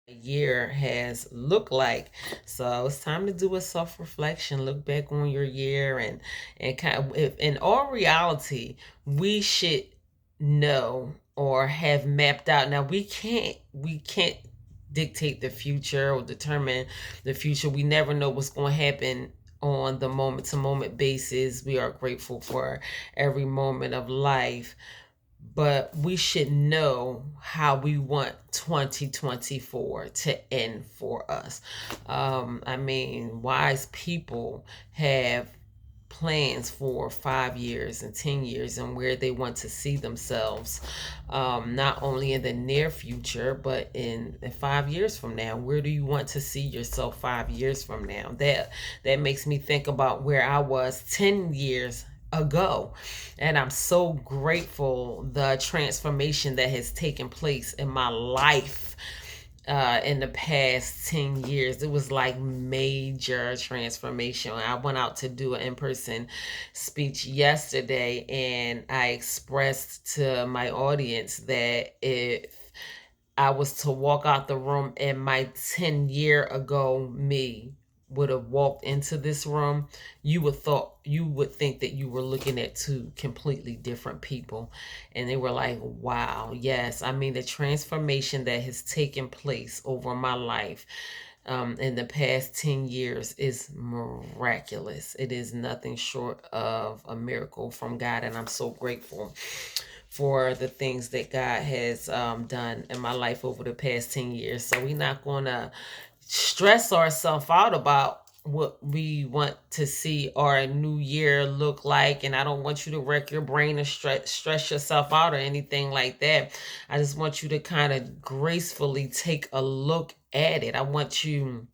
year has looked like. So it's time to do a self-reflection, look back on your year, and kind of, if in all reality, we should know or have mapped out. Now we can't dictate the future or determine the future. We never know what's going to happen on the moment to moment basis. We are grateful for every moment of life, but we should know how we want 2024 to end for us. I mean, wise people have plans for 5 years and 10 years and where they want to see themselves, not only in the near future, but in 5 years from now. Where do you want to see yourself 5 years from now? That makes me think about where I was 10 years ago, and I'm so grateful the transformation that has taken place in my life in the past 10 years. It was like major transformation. I went out to do an in-person speech yesterday, and I expressed to my audience that if I was to walk out the room and my 10-year ago me would have walked into this room, you would think that you were looking at two completely different people. And they were like, wow, yes. I mean, the transformation that has taken place over my life in the past 10 years is miraculous. It is nothing short of a miracle from God, and I'm so grateful for the things that God has done in my life over the past 10 years. So we're not going to stress ourselves out about what we want to see our new year look like. And I don't want you to wreck your brain or stress yourself out or anything like that. I just want you to kind of gracefully take a look at it. I want you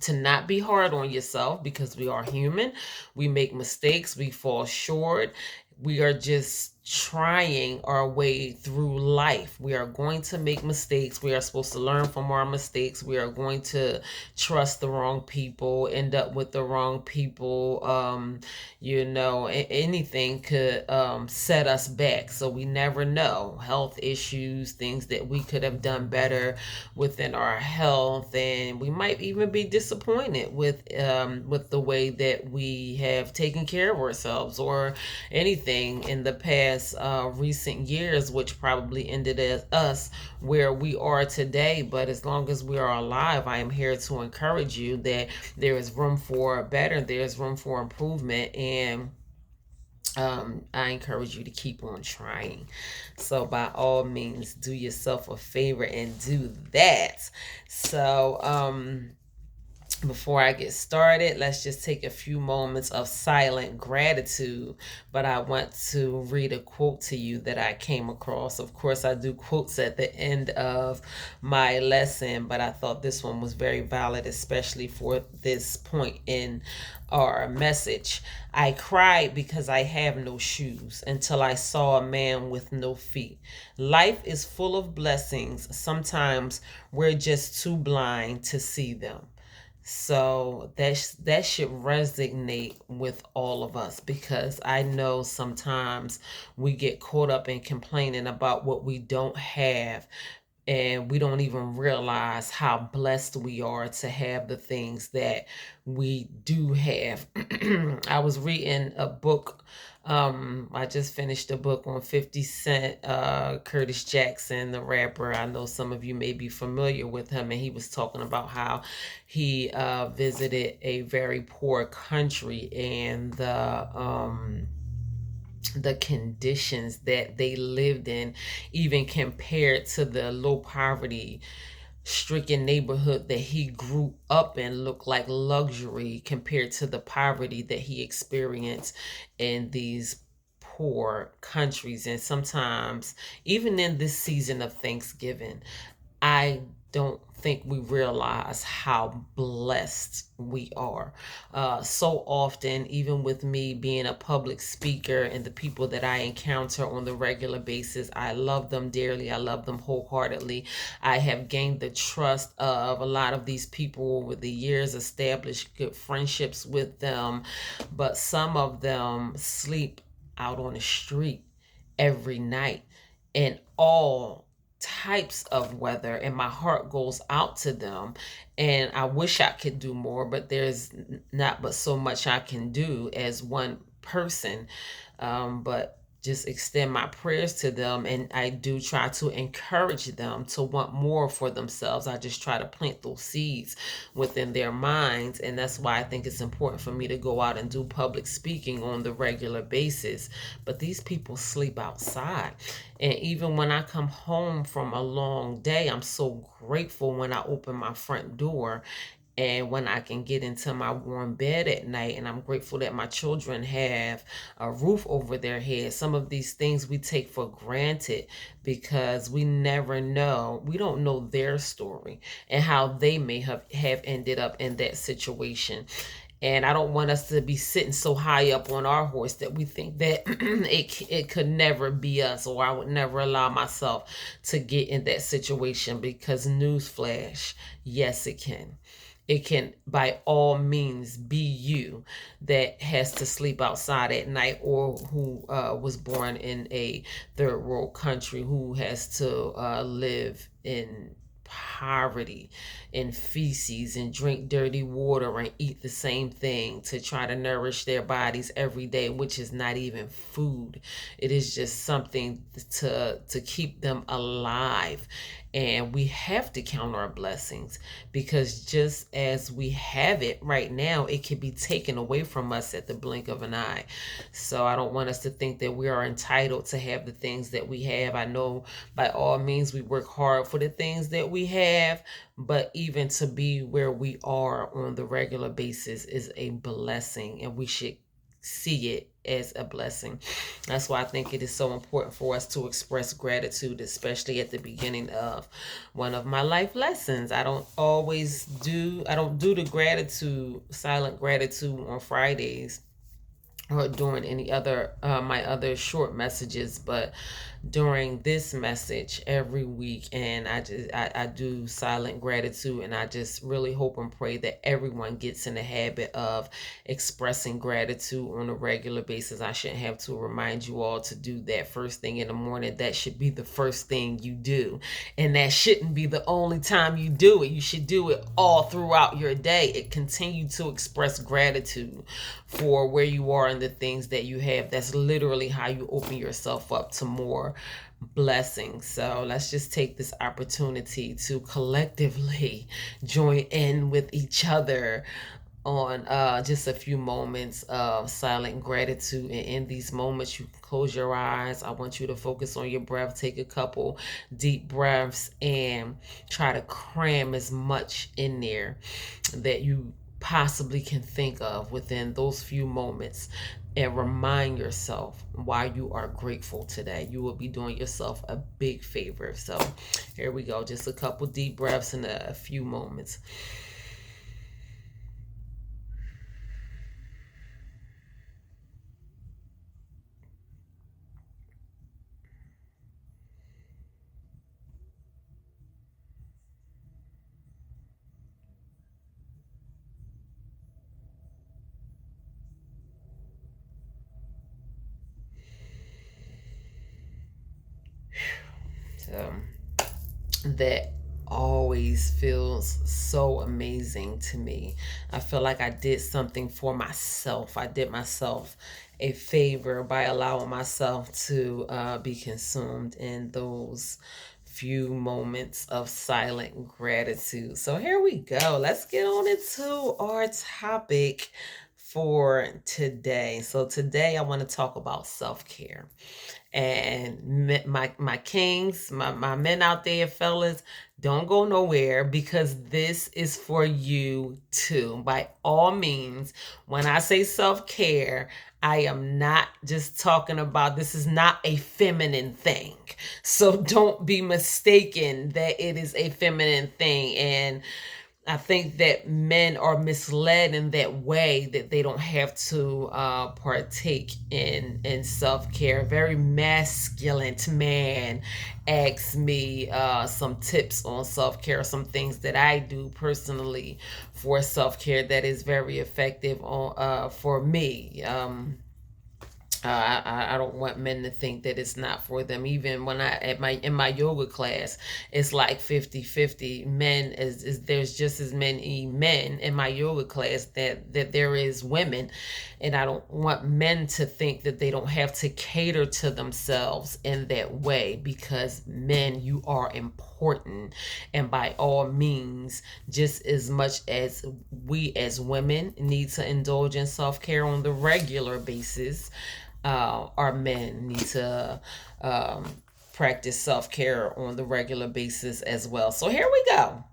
to not be hard on yourself, because we are human. We make mistakes, we fall short. We are just trying our way through life. We are going to make mistakes. We are supposed to learn from our mistakes. We are going to trust the wrong people, end up with the wrong people. Anything could set us back. So we never know. Health issues, things that we could have done better within our health, and we might even be disappointed with the way that we have taken care of ourselves or anything in the past recent years, which probably ended as us where we are today. But as long as we are alive, I am here to encourage you that there is room for better, there's room for improvement, and I encourage you to keep on trying. So, by all means, do yourself a favor and do that. So, before I get started, let's just take a few moments of silent gratitude. But I want to read a quote to you that I came across. Of course, I do quotes at the end of my lesson, but I thought this one was very valid, especially for this point in our message. I cried because I have no shoes until I saw a man with no feet. Life is full of blessings. Sometimes we're just too blind to see them. So that should resonate with all of us, because I know sometimes we get caught up in complaining about what we don't have, and we don't even realize how blessed we are to have the things that we do have. I was reading a book. I just finished a book on 50 Cent, Curtis Jackson, the rapper. I know some of you may be familiar with him, and he was talking about how he visited a very poor country, and the conditions that they lived in, even compared to the low poverty stricken neighborhood that he grew up in, looked like luxury compared to the poverty that he experienced in these poor countries. And sometimes, even in this season of Thanksgiving, I don't think we realize how blessed we are. So often, even with me being a public speaker and the people that I encounter on the regular basis, I love them dearly. I love them wholeheartedly. I have gained the trust of a lot of these people over the years, established good friendships with them, but some of them sleep out on the street every night, and all types of weather, and my heart goes out to them. And I wish I could do more, but there's not but so much I can do as one person. But just extend my prayers to them, and I do try to encourage them to want more for themselves. I just try to plant those seeds within their minds, and that's why I think it's important for me to go out and do public speaking on the regular basis. But these people sleep outside, and even when I come home from a long day, I'm so grateful when I open my front door and when I can get into my warm bed at night. And I'm grateful that my children have a roof over their head. Some of these things we take for granted because we never know. We don't know their story and how they may have ended up in that situation. And I don't want us to be sitting so high up on our horse that we think that it could never be us, or I would never allow myself to get in that situation, because newsflash, yes, it can. It can by all means be you that has to sleep outside at night, or who was born in a third world country, who has to live in poverty and feces and drink dirty water and eat the same thing to try to nourish their bodies every day, which is not even food. It is just something to keep them alive. And we have to count our blessings, because just as we have it right now, it can be taken away from us at the blink of an eye. So I don't want us to think that we are entitled to have the things that we have. I know by all means we work hard for the things that we have, but even to be where we are on the regular basis is a blessing, and we should see it as a blessing. That's why I think it is so important for us to express gratitude, especially at the beginning of one of my life lessons. I don't do the gratitude, silent gratitude on Fridays or during any other my other short messages, but during this message every week. And I do silent gratitude, and I just really hope and pray that everyone gets in the habit of expressing gratitude on a regular basis. I shouldn't have to remind you all to do that first thing in the morning. That should be the first thing you do, and that shouldn't be the only time you do it. You should do it all throughout your day. It continue to express gratitude for where you are and the things that you have. That's literally how you open yourself up to more blessings. So let's just take this opportunity to collectively join in with each other on just a few moments of silent gratitude. And in these moments, you can close your eyes. I want you to focus on your breath. Take a couple deep breaths and try to cram as much in there that you possibly can think of within those few moments, and remind yourself why you are grateful today. You will be doing yourself a big favor. So here we go. Just a couple deep breaths in a few moments. So that always feels so amazing to me. I feel like I did something for myself. I did myself a favor by allowing myself to be consumed in those few moments of silent gratitude. So here we go. Let's get on into our topic for today. So today I want to talk about self-care. And my kings, my men out there, fellas, don't go nowhere, because this is for you too. By all means, when I say self-care, I am not just talking about, this is not a feminine thing. So don't be mistaken that it is a feminine thing. And I think that men are misled in that way, that they don't have to partake in self-care. A very masculine man asks me some tips on self-care, some things that I do personally for self-care that is very effective on for me. I don't want men to think that it's not for them. Even when I at my in my yoga class, it's like 50-50. Men is there's just as many men in my yoga class that there is women, and I don't want men to think that they don't have to cater to themselves in that way, because men, you are important, and by all means, just as much as we as women need to indulge in self-care on the regular basis, our men need to practice self care on the regular basis as well. So here we go.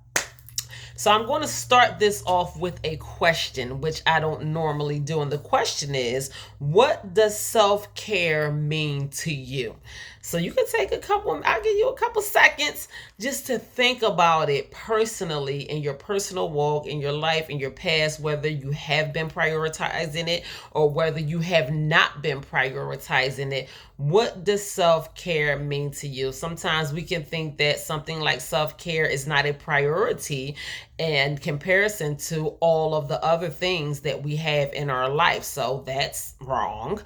So I'm going to start this off with a question, which I don't normally do. And the question is, what does self care mean to you? So you can take I'll give you a couple seconds just to think about it personally, in your personal walk, in your life, in your past, whether you have been prioritizing it or whether you have not been prioritizing it. What does self care mean to you? Sometimes we can think that something like self care is not a priority in comparison to all of the other things that we have in our life. So that's wrong.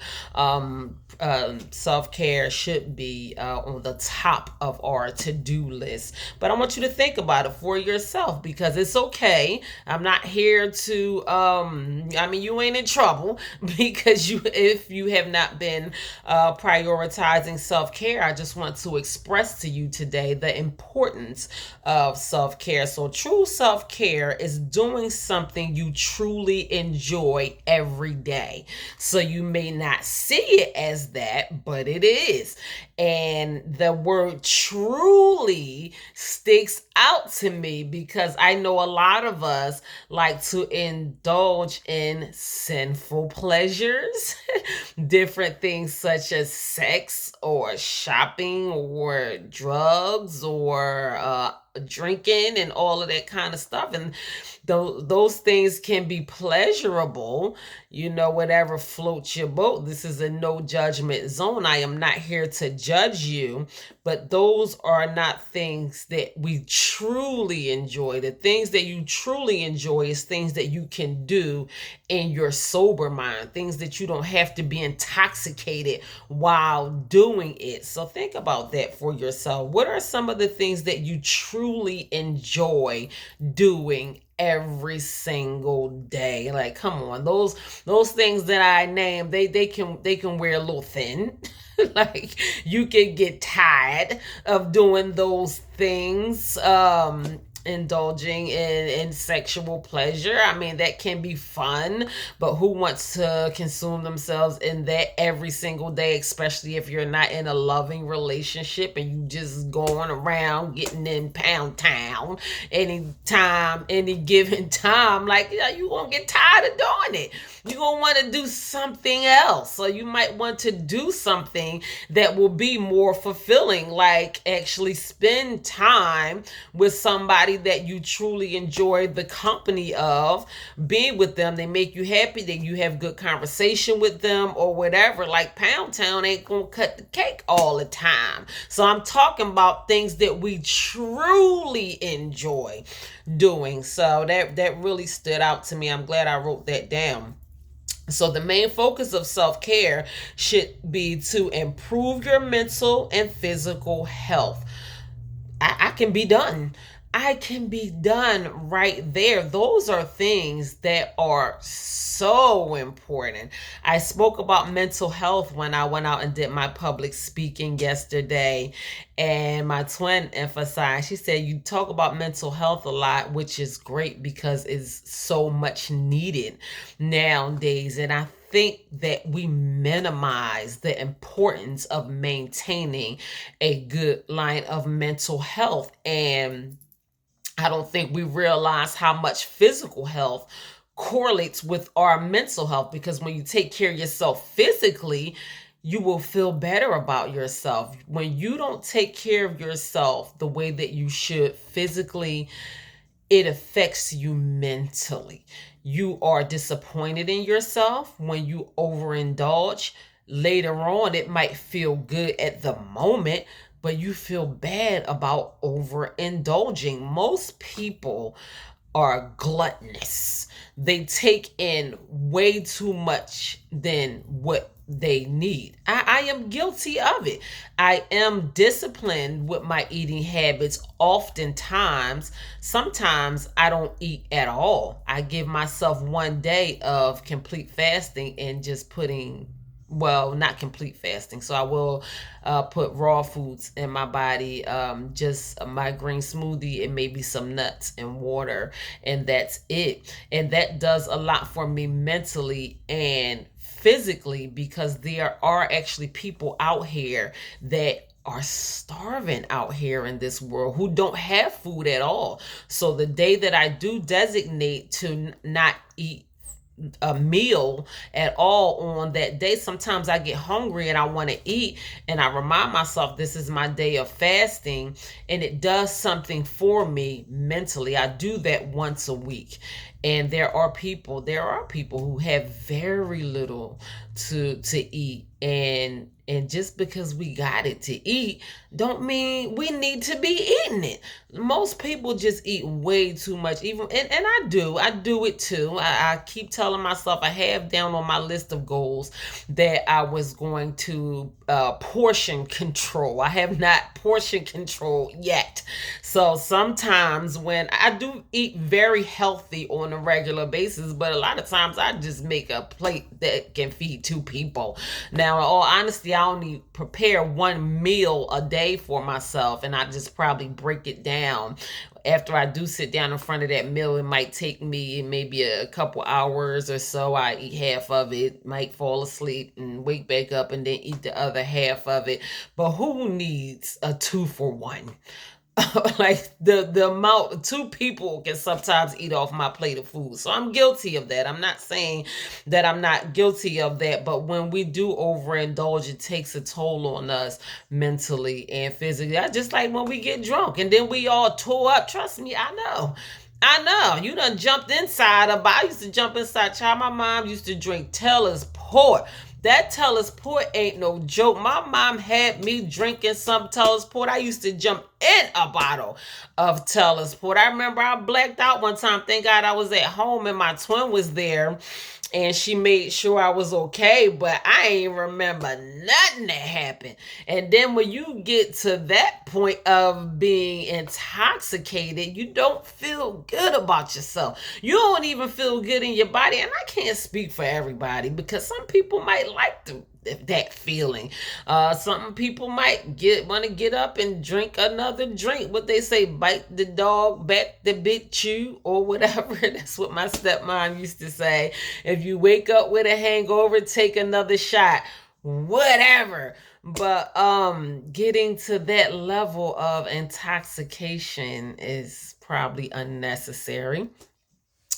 Self care should be on the top of our to do list. But I want you to think about it for yourself, because it's okay. I'm not here to, you ain't in trouble because if you have not been prioritizing self care. I just want to express to you today the importance of self care. So, true self care is doing something you truly enjoy every day. So, you may not see it as that, but it is. And the word truly sticks out to me because I know a lot of us like to indulge in sinful pleasures, different things such as sex or shopping or drugs or drinking and all of that kind of stuff. And those things can be pleasurable, whatever floats your boat. This is a no judgment zone. I am not here to judge you, but those are not things that we truly enjoy. The things that you truly enjoy is things that you can do in your sober mind, things that you don't have to be intoxicated while doing it. So think about that for yourself. What are some of the things that you truly enjoy doing every single day? Like, come on, those things that I named, they can wear a little thin. Like, you can get tired of doing those things. Indulging in sexual pleasure. I mean, that can be fun, but who wants to consume themselves in that every single day, especially if you're not in a loving relationship and you just going around getting in Pound Town anytime, any given time? Like, you gonna get tired of doing it. You're gonna want to do something else. So you might want to do something that will be more fulfilling, like actually spend time with somebody that you truly enjoy the company of, being with them. They make you happy, that you have good conversation with them or whatever. Like, Pound Town ain't gonna cut the cake all the time. So I'm talking about things that we truly enjoy doing. So that really stood out to me. I'm glad I wrote that down. So the main focus of self-care should be to improve your mental and physical health. I can be done. I can be done right there. Those are things that are so important. I spoke about mental health when I went out and did my public speaking yesterday, and my twin emphasized, she said, you talk about mental health a lot, which is great because it's so much needed nowadays. And I think that we minimize the importance of maintaining a good line of mental health. And I don't think we realize how much physical health correlates with our mental health, because when you take care of yourself physically, you will feel better about yourself. When you don't take care of yourself the way that you should physically, it affects you mentally. You are disappointed in yourself when you overindulge. Later on, it might feel good at the moment, but you feel bad about overindulging. Most people are gluttonous. They take in way too much than what they need. I am guilty of it. I am disciplined with my eating habits oftentimes. Sometimes I don't eat at all. I give myself one day of complete fasting and just putting, well, not complete fasting. So I will put raw foods in my body, just my green smoothie and maybe some nuts and water, and that's it. And that does a lot for me mentally and physically, because there are actually people out here that are starving out here in this world who don't have food at all. So the day that I do designate to not eat a meal at all on that day, sometimes I get hungry and I want to eat, and I remind myself this is my day of fasting, and it does something for me mentally. I do that once a week. And there are people who have very little to eat, and just because we got it to eat don't mean we need to be eating it. Most people just eat way too much, even, and I do it too. I keep telling myself, I have down on my list of goals that I was going to portion control. I have not portion control yet. So sometimes when I do eat very healthy on a regular basis, but a lot of times I just make a plate that can feed two people. Now, in all honesty, I only prepare one meal a day for myself, and I just probably break it down. After I do sit down in front of that meal, it might take me maybe a couple hours or so. I eat half of it, might fall asleep and wake back up and then eat the other half of it. But who needs a 2-for-1? Like the amount, two people can sometimes eat off my plate of food. So I'm guilty of that. I'm not saying that I'm not guilty of that, but when we do overindulge, it takes a toll on us mentally and physically. I just like when we get drunk and then we all tore up. Trust me, I know. You done jumped inside of, I used to jump inside. Child, my mom used to drink Teller's Port. That Teller's Port ain't no joke. My mom had me drinking some Teller's Port. I used to jump in a bottle of Teller's Port. I remember I blacked out one time. Thank God I was at home and my twin was there, and she made sure I was okay, but I ain't remember nothing that happened. And then when you get to that point of being intoxicated, you don't feel good about yourself. You don't even feel good in your body. And I can't speak for everybody, because some people might like that feeling. Some people might want to get up and drink another drink. What they say, bite the dog back the bit chew, or whatever. That's what my stepmom used to say. If you wake up with a hangover, take another shot, whatever. But getting to that level of intoxication is probably unnecessary.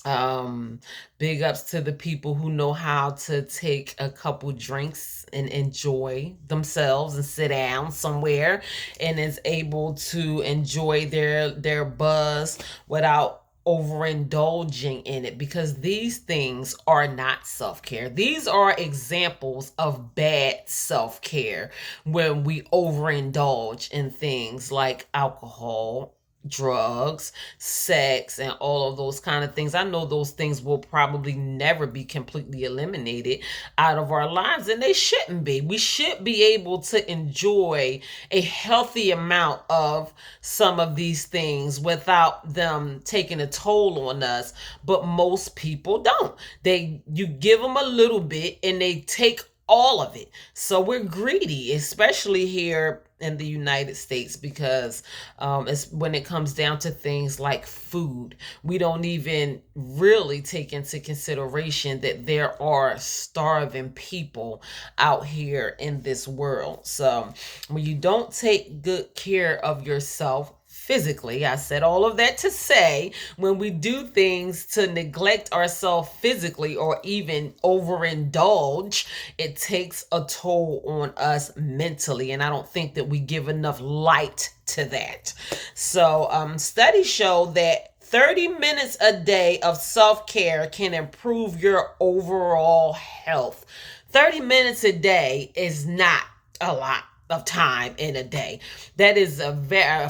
um Big ups to the people who know how to take a couple drinks and enjoy themselves and sit down somewhere and is able to enjoy their buzz without overindulging in it, because these things are not self-care. These are examples of bad self-care, when we overindulge in things like alcohol, drugs, sex, and all of those kind of things. I know those things will probably never be completely eliminated out of our lives, and they shouldn't be. We should be able to enjoy a healthy amount of some of these things without them taking a toll on us, but most people don't. You give them a little bit and they take all of it. So we're greedy, especially here in the United States, because it's when it comes down to things like food, we don't even really take into consideration that there are starving people out here in this world. So when you don't take good care of yourself physically, I said all of that to say, when we do things to neglect ourselves physically or even overindulge, it takes a toll on us mentally. And I don't think that we give enough light to that. So studies show that 30 minutes a day of self-care can improve your overall health. 30 minutes a day is not a lot. of time in a day. That is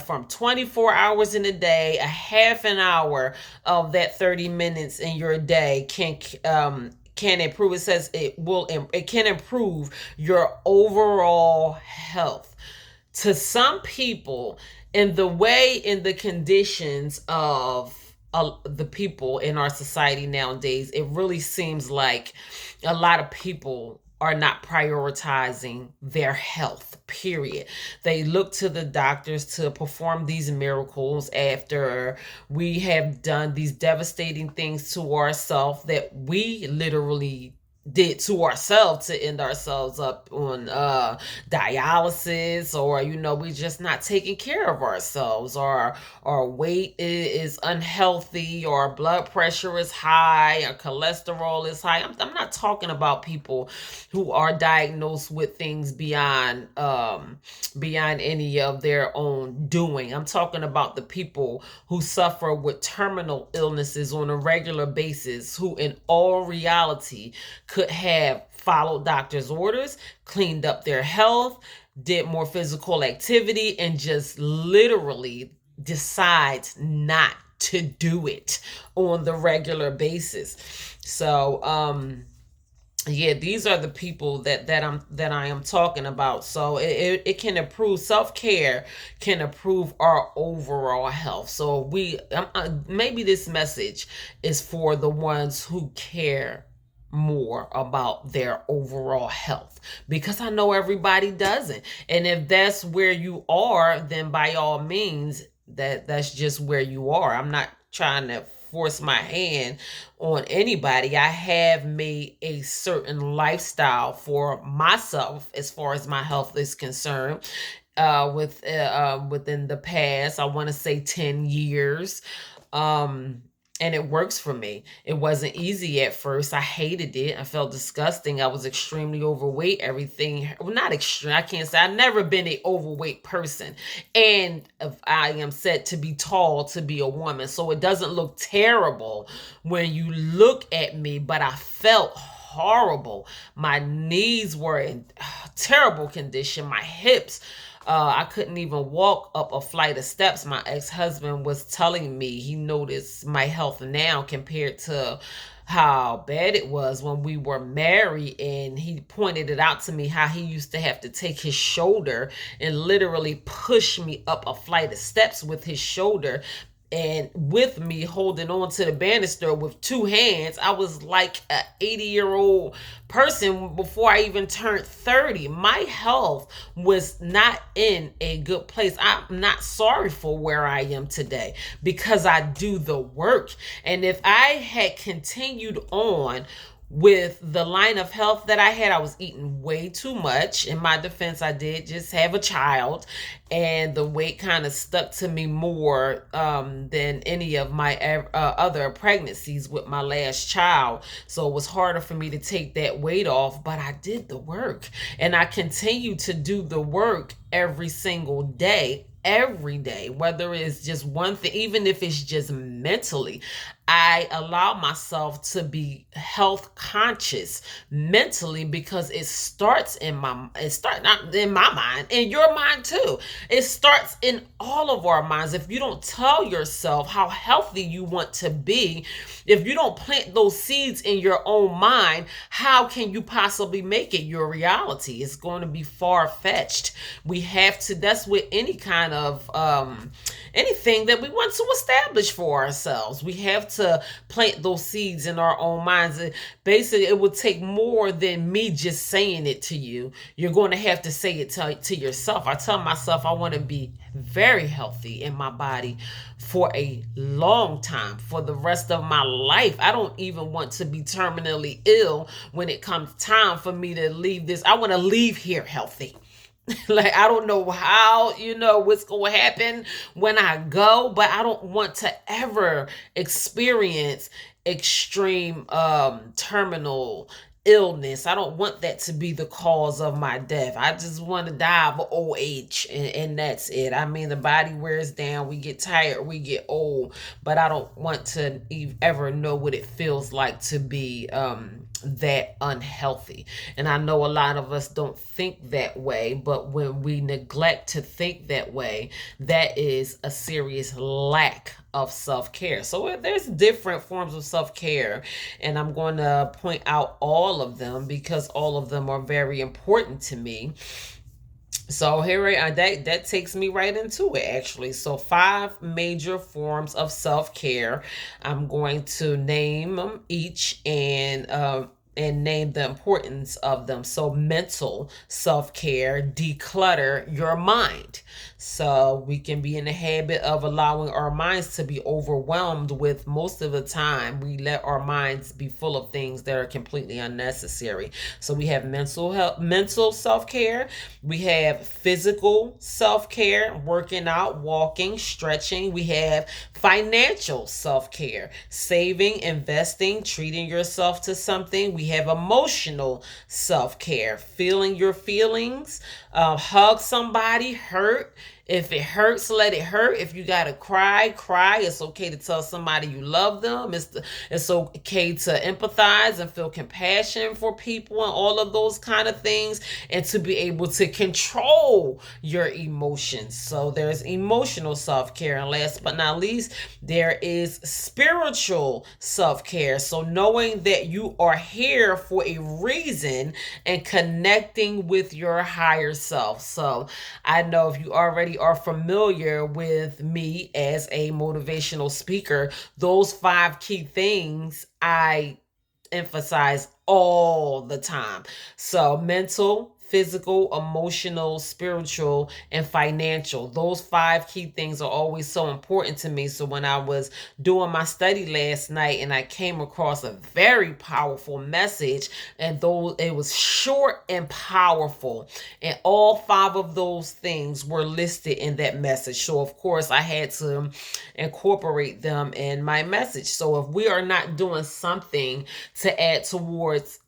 from 24 hours in a day, a half an hour of that 30 minutes in your day can improve. It says it can improve your overall health. To some people, in the conditions of the people in our society nowadays, it really seems like a lot of people are not prioritizing their health, period. They look to the doctors to perform these miracles after we have done these devastating things to ourselves that we literally did to ourselves to end ourselves up on dialysis, or we just not taking care of ourselves, or our weight is unhealthy, or our blood pressure is high, or cholesterol is high. I'm not talking about people who are diagnosed with things beyond any of their own doing. I'm talking about the people who suffer with terminal illnesses on a regular basis, who in all reality could have followed doctor's orders, cleaned up their health, did more physical activity, and just literally decides not to do it on the regular basis. So yeah, these are the people that I am talking about. So it can improve, self-care can improve our overall health. So maybe this message is for the ones who care more about their overall health, because I know everybody doesn't. And if that's where you are, then by all means, that's just where you are. I'm not trying to force my hand on anybody. I have made a certain lifestyle for myself as far as my health is concerned, within the past, I want to say 10 years. And it works for me. It wasn't easy at first. I hated it. I felt disgusting. I was extremely overweight. Everything, well, not extreme. I can't say I've never been an overweight person. And I am said to be tall to be a woman. So it doesn't look terrible when you look at me, but I felt horrible. My knees were in terrible condition. My hips, I couldn't even walk up a flight of steps. My ex-husband was telling me he noticed my health now compared to how bad it was when we were married, and he pointed it out to me how he used to have to take his shoulder and literally push me up a flight of steps with his shoulder, and with me holding on to the banister with two hands. I was like an 80-year-old person before I even turned 30. My health was not in a good place. I'm not sorry for where I am today, because I do the work. And if I had continued on with the line of health that I had, I was eating way too much. In my defense, I did just have a child, and the weight kind of stuck to me more than any of my other pregnancies with my last child. So it was harder for me to take that weight off, but I did the work, and I continue to do the work every single day. Every day, whether it's just one thing, even if it's just mentally, I allow myself to be health conscious mentally, because it starts not in my mind, in your mind too. It starts in all of our minds. If you don't tell yourself how healthy you want to be, if you don't plant those seeds in your own mind, how can you possibly make it your reality? It's going to be far-fetched. We have to, that's with any kind of anything that we want to establish for ourselves. We have to plant those seeds in our own minds. Basically, it would take more than me just saying it to you. You're going to have to say it to yourself. I tell myself I want to be very healthy in my body for a long time, for the rest of my life. I don't even want to be terminally ill when it comes time for me to leave this. I want to leave here healthy. Like, I don't know how, what's going to happen when I go, but I don't want to ever experience extreme terminal illness. I don't want that to be the cause of my death. I just want to die of old age, and that's it. I mean, the body wears down, we get tired, we get old, but I don't want to ever know what it feels like to be that unhealthy. And I know a lot of us don't think that way, but when we neglect to think that way, that is a serious lack of self-care. So there's different forms of self-care, and I'm going to point out all of them because all of them are very important to me. So that takes me right into it actually. So five major forms of self-care. I'm going to name them each and name the importance of them. So mental self-care, declutter your mind. So we can be in the habit of allowing our minds to be overwhelmed with, most of the time we let our minds be full of things that are completely unnecessary. So we have mental health, mental self-care, we have physical self-care, working out, walking, stretching. We have financial self-care, saving, investing, treating yourself to something. We have emotional self-care, feeling your feelings, hug somebody, hurt. If it hurts, let it hurt. If you gotta cry, cry. It's okay to tell somebody you love them. It's okay to empathize and feel compassion for people and all of those kind of things, and to be able to control your emotions. So there's emotional self-care, and last but not least, there is spiritual self-care. So knowing that you are here for a reason and connecting with your higher self. So I know if you already are familiar with me as a motivational speaker, those five key things I emphasize all the time. So mental, physical, emotional, spiritual, and financial. Those five key things are always so important to me. So when I was doing my study last night and I came across a very powerful message, and though it was short and powerful, and all five of those things were listed in that message. So of course I had to incorporate them in my message. So if we are not doing something to add towards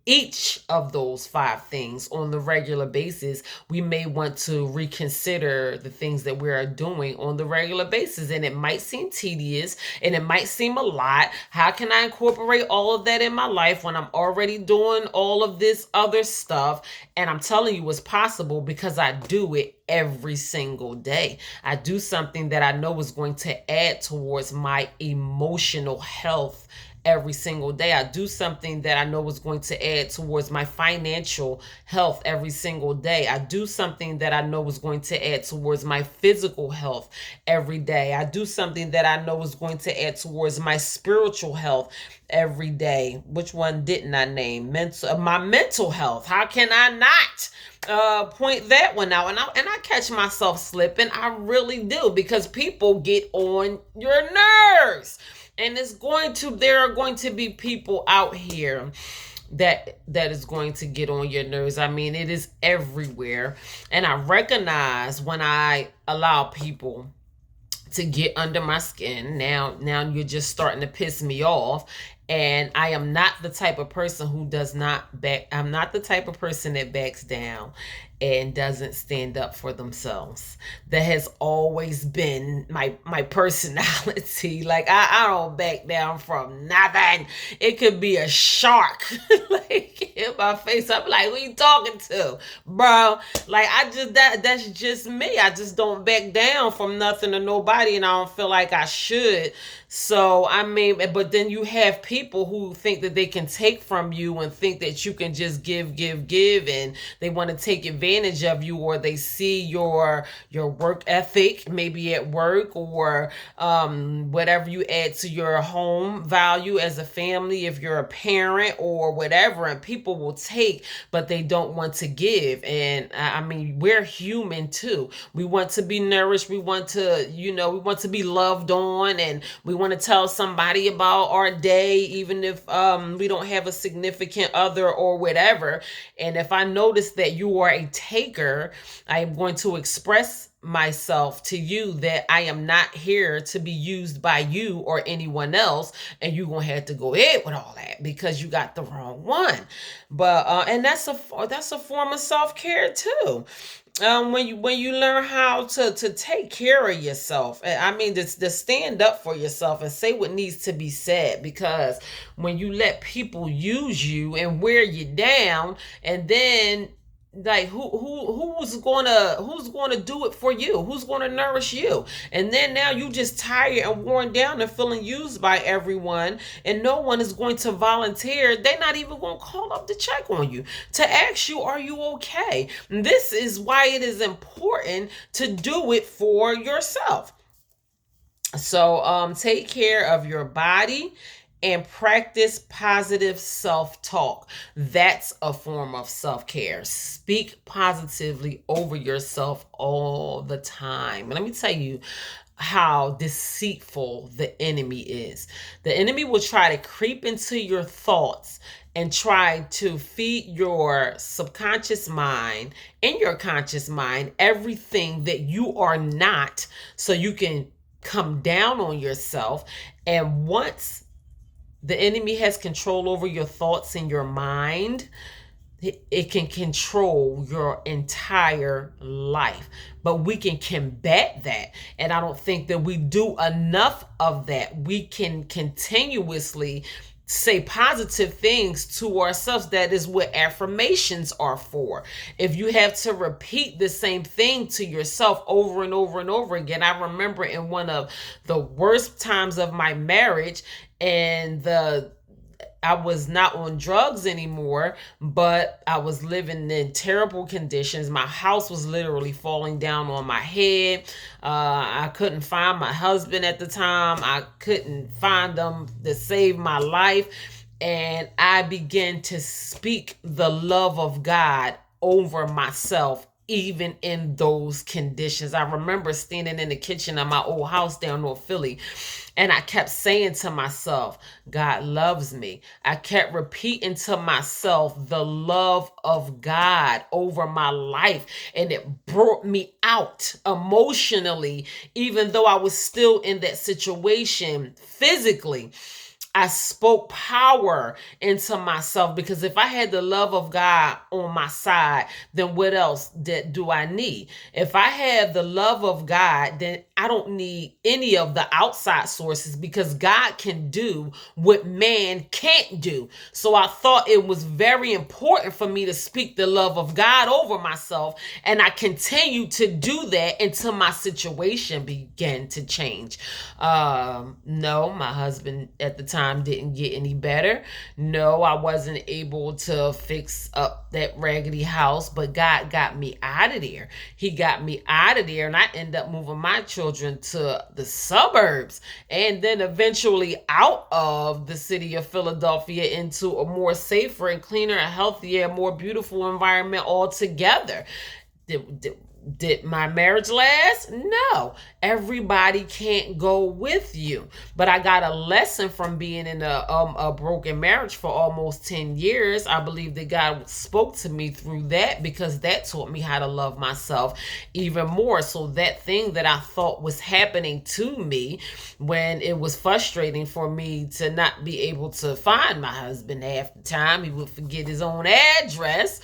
each of those five things on the regular basis, we may want to reconsider the things that we are doing on the regular basis. And it might seem tedious and it might seem a lot. How can I incorporate all of that in my life when I'm already doing all of this other stuff? And I'm telling you, it's possible because I do it every single day. I do something that I know is going to add towards my emotional health every single day. I do something that I know is going to add towards my financial health every single day. I do something that I know is going to add towards my physical health every day. I do something that I know is going to add towards my spiritual health every day. Which one didn't I name? My mental health. How can I not point that one out? And I catch myself slipping. I really do, because people get on your nerves. And there are going to be people out here that is going to get on your nerves. I mean, it is everywhere. And I recognize when I allow people to get under my skin. Now you're just starting to piss me off. And I am not the type of person who does not back. I'm not the type of person that backs down and doesn't stand up for themselves. That has always been my personality. Like I don't back down from nothing. It could be a shark like in my face. I'm like, who you talking to, bro? Like that's just me. I just don't back down from nothing or nobody, and I don't feel like I should. So I mean, but then you have people who think that they can take from you and think that you can just give, and they want to take advantage of you, or they see your work ethic, maybe at work, or whatever you add to your home value as a family, if you're a parent or whatever, and people will take, but they don't want to give. And I mean, we're human too. We want to be nourished. We want to, we want to be loved on, and we want to tell somebody about our day, even if we don't have a significant other or whatever. And if I notice that you are a taker, I am going to express myself to you that I am not here to be used by you or anyone else, and you're gonna have to go ahead with all that because you got the wrong one. But and that's a form of self-care too. When you learn how to take care of yourself, I mean, to stand up for yourself and say what needs to be said, because when you let people use you and wear you down, and then like who's gonna do it for you, who's gonna nourish you, and then now you just tired and worn down and feeling used by everyone, and no one is going to volunteer. They're not even going to call up to check on you, to ask you, are you okay? This is why it is important to do it for yourself. So take care of your body and practice positive self-talk. That's a form of self-care. Speak positively over yourself all the time. And let me tell you how deceitful the enemy is. The enemy will try to creep into your thoughts and try to feed your subconscious mind and your conscious mind everything that you are not, so you can come down on yourself. And once the enemy has control over your thoughts and your mind, it can control your entire life. But we can combat that, and I don't think that we do enough of that. We can continuously say positive things to ourselves. That is what affirmations are for. If you have to repeat the same thing to yourself over and over and over again. I remember in one of the worst times of my marriage, and I was not on drugs anymore, but I was living in terrible conditions. My house was literally falling down on my head. I couldn't find my husband at the time. I couldn't find them to save my life. And I began to speak the love of God over myself, even in those conditions. I remember standing in the kitchen of my old house down North Philly, and I kept saying to myself, God loves me. I kept repeating to myself the love of God over my life, and it brought me out emotionally, even though I was still in that situation physically. I spoke power into myself, because if I had the love of God on my side, then what else do I need? If I have the love of God, then I don't need any of the outside sources, because God can do what man can't do. So I thought it was very important for me to speak the love of God over myself, and I continued to do that until my situation began to change. No, my husband at the time didn't get any better. No, I wasn't able to fix up that raggedy house, but God got me out of there. He got me out of there, and I ended up moving my children to the suburbs, and then eventually out of the city of Philadelphia into a more safer and cleaner and healthier, more beautiful environment altogether. Did my marriage last? No. Everybody can't go with you. But I got a lesson from being in a broken marriage for almost 10 years. I believe that God spoke to me through that, because that taught me how to love myself even more. So that thing that I thought was happening to me, when it was frustrating for me to not be able to find my husband half the time, he would forget his own address.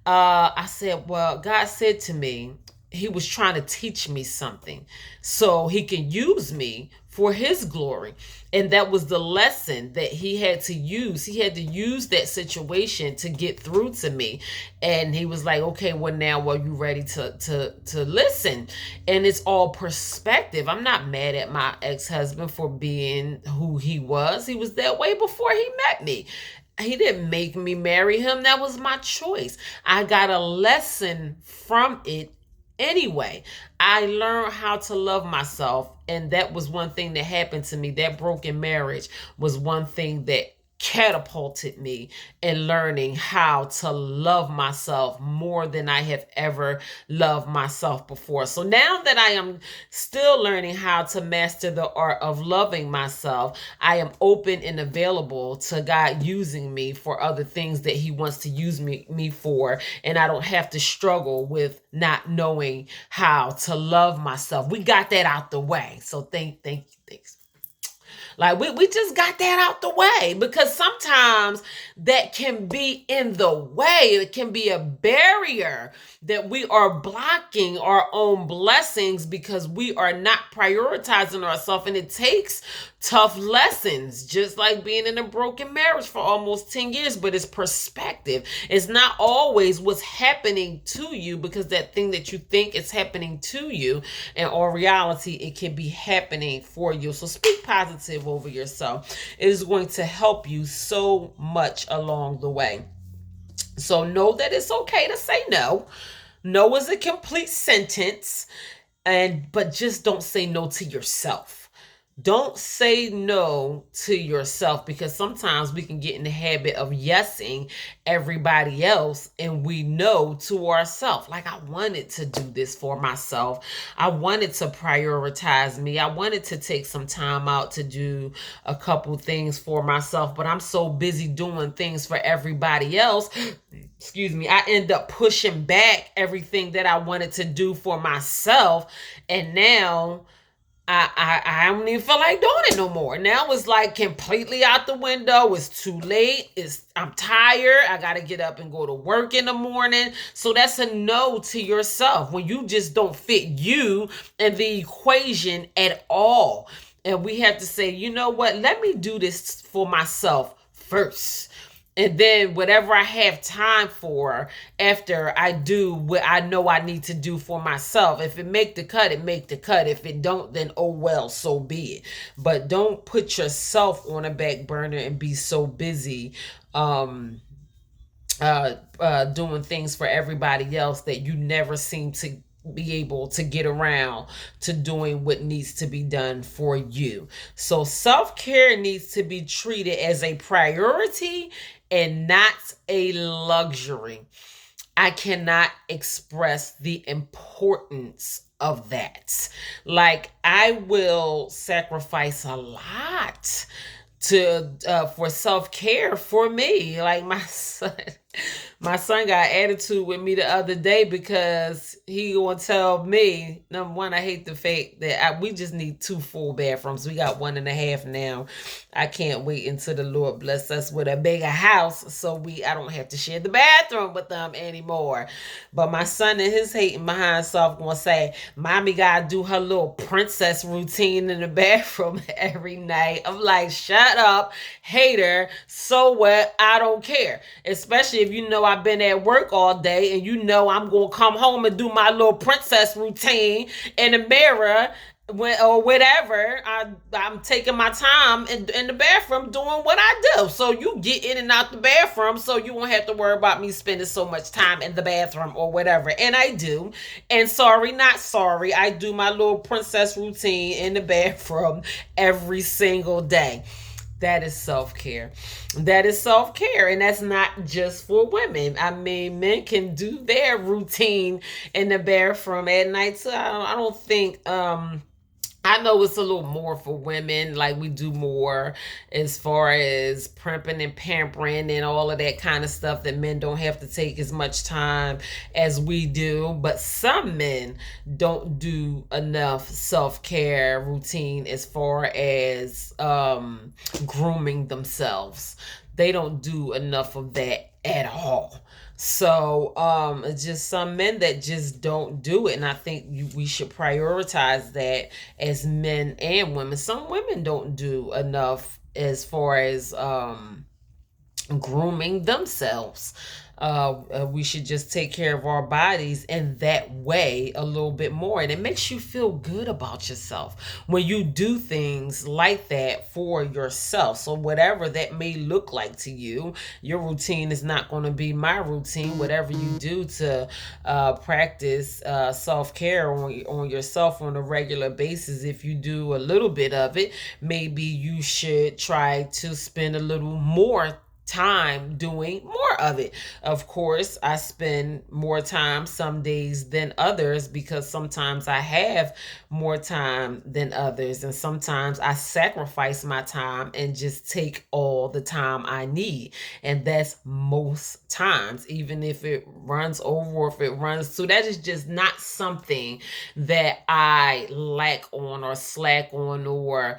I said, well, God said to me, he was trying to teach me something so he can use me for his glory. And that was the lesson that he had to use. He had to use that situation to get through to me. And he was like, okay, well, now are you ready to listen? And it's all perspective. I'm not mad at my ex-husband for being who he was. He was that way before he met me. He didn't make me marry him. That was my choice. I got a lesson from it anyway. I learned how to love myself, and that was one thing that happened to me. That broken marriage was one thing that catapulted me in learning how to love myself more than I have ever loved myself before. So now that I am still learning how to master the art of loving myself, I am open and available to God using me for other things that he wants to use me for, and I don't have to struggle with not knowing how to love myself. We got that out the way. So thanks. Like we just got that out the way, because sometimes that can be in the way. It can be a barrier that we are blocking our own blessings because we are not prioritizing ourselves. And it takes tough lessons, just like being in a broken marriage for almost 10 years. But it's perspective. It's not always what's happening to you, because that thing that you think is happening to you, in all reality, it can be happening for you. So speak positive over yourself. It is going to help you so much along the way. So know that it's okay to say no. No is a complete sentence, but just don't say no to yourself. Don't say no to yourself, because sometimes we can get in the habit of yesing everybody else and we know to ourselves. Like, I wanted to do this for myself. I wanted to prioritize me. I wanted to take some time out to do a couple things for myself, but I'm so busy doing things for everybody else. Excuse me, I end up pushing back everything that I wanted to do for myself. And now I don't even feel like doing it no more. Now it's like completely out the window. It's too late. I'm tired. I gotta get up and go to work in the morning. So that's a no to yourself, when you just don't fit you in the equation at all. And we have to say, you know what? Let me do this for myself first. And then whatever I have time for after, I do what I know I need to do for myself. If it make the cut, it make the cut. If it don't, then oh well, so be it. But don't put yourself on a back burner and be so busy doing things for everybody else that you never seem to be able to get around to doing what needs to be done for you. So self-care needs to be treated as a priority and not a luxury. I cannot express the importance of that. Like, I will sacrifice a lot to for self-care for me. Like, my son got attitude with me the other day because he gonna tell me, number one, I hate the fact that we just need 2 full bathrooms. We got 1.5 now. I can't wait until the Lord bless us with a bigger house, so I don't have to share the bathroom with them anymore. But my son and his hating behind self gonna say, mommy gotta do her little princess routine in the bathroom every night. I'm like, shut up, hater. So what? I don't care. Especially if you know I've been at work all day and you know I'm going to come home and do my little princess routine in the mirror or whatever. I'm taking my time in the bathroom doing what I do. So you get in and out the bathroom so you won't have to worry about me spending so much time in the bathroom or whatever. And I do. And sorry, not sorry, I do my little princess routine in the bathroom every single day. That is self-care. That is self-care. And that's not just for women. I mean, men can do their routine in the bathroom at night. So I don't think I know it's a little more for women. Like, we do more as far as primping and pampering and all of that kind of stuff, that men don't have to take as much time as we do. But some men don't do enough self-care routine as far as grooming themselves. They don't do enough of that at all. So it's just some men that just don't do it. And I think we should prioritize that as men and women. Some women don't do enough as far as grooming themselves. We should just take care of our bodies in that way a little bit more. And it makes you feel good about yourself when you do things like that for yourself. So whatever that may look like to you, your routine is not going to be my routine. Whatever you do to practice self-care on yourself on a regular basis, if you do a little bit of it, maybe you should try to spend a little more time doing more of it. Of course, I spend more time some days than others because sometimes I have more time than others, and sometimes I sacrifice my time and just take all the time I need. And that's most times, even if it runs over or if it runs through. That is just not something that I lack on or slack on, or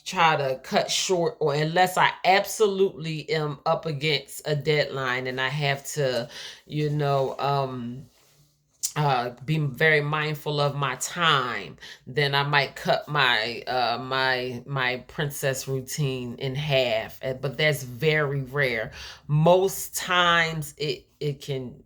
try to cut short, or unless I absolutely am up against a deadline and I have to, be very mindful of my time, then I might cut my princess routine in half. But that's very rare. Most times it can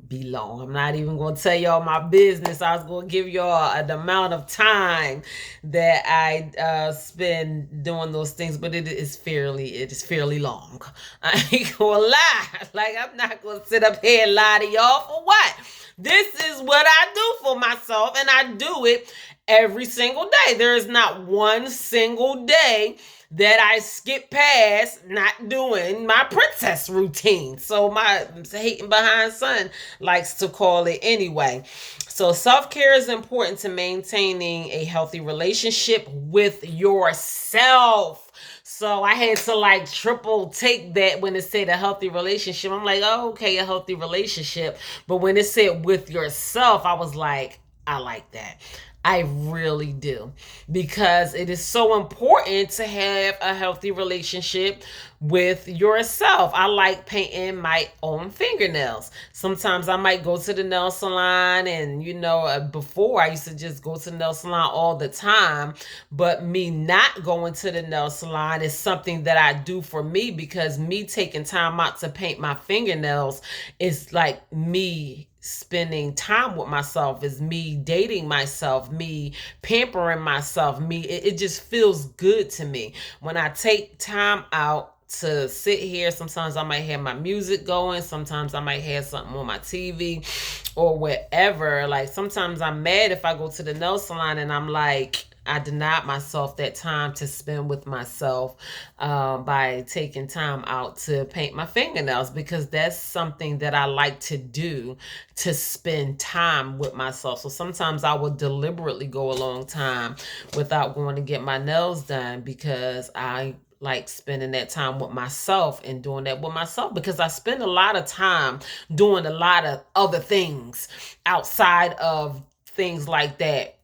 be long. I'm not even going to tell y'all my business. I was going to give y'all an amount of time that I spend doing those things, but it is fairly long. I ain't going to lie. Like, I'm not going to sit up here and lie to y'all for what? This is what I do for myself, and I do it every single day. There is not one single day that I skip past not doing my princess routine. So my hating behind son likes to call it anyway. So self-care is important to maintaining a healthy relationship with yourself. So I had to triple take that when it said a healthy relationship. I'm like, oh, okay, a healthy relationship. But when it said with yourself, I was like, I like that. I really do, because it is so important to have a healthy relationship with yourself. I like painting my own fingernails. Sometimes I might go to the nail salon, and before I used to just go to the nail salon all the time, but me not going to the nail salon is something that I do for me, because me taking time out to paint my fingernails is like me spending time with myself, is me dating myself, me pampering myself, it just feels good to me when I take time out to sit here. Sometimes I might have my music going, sometimes I might have something on my TV or whatever. Like, sometimes I'm mad if I go to the nail salon and I'm like, I denied myself that time to spend with myself by taking time out to paint my fingernails, because that's something that I like to do, to spend time with myself. So sometimes I will deliberately go a long time without going to get my nails done, because I like spending that time with myself and doing that with myself, because I spend a lot of time doing a lot of other things outside of things like that,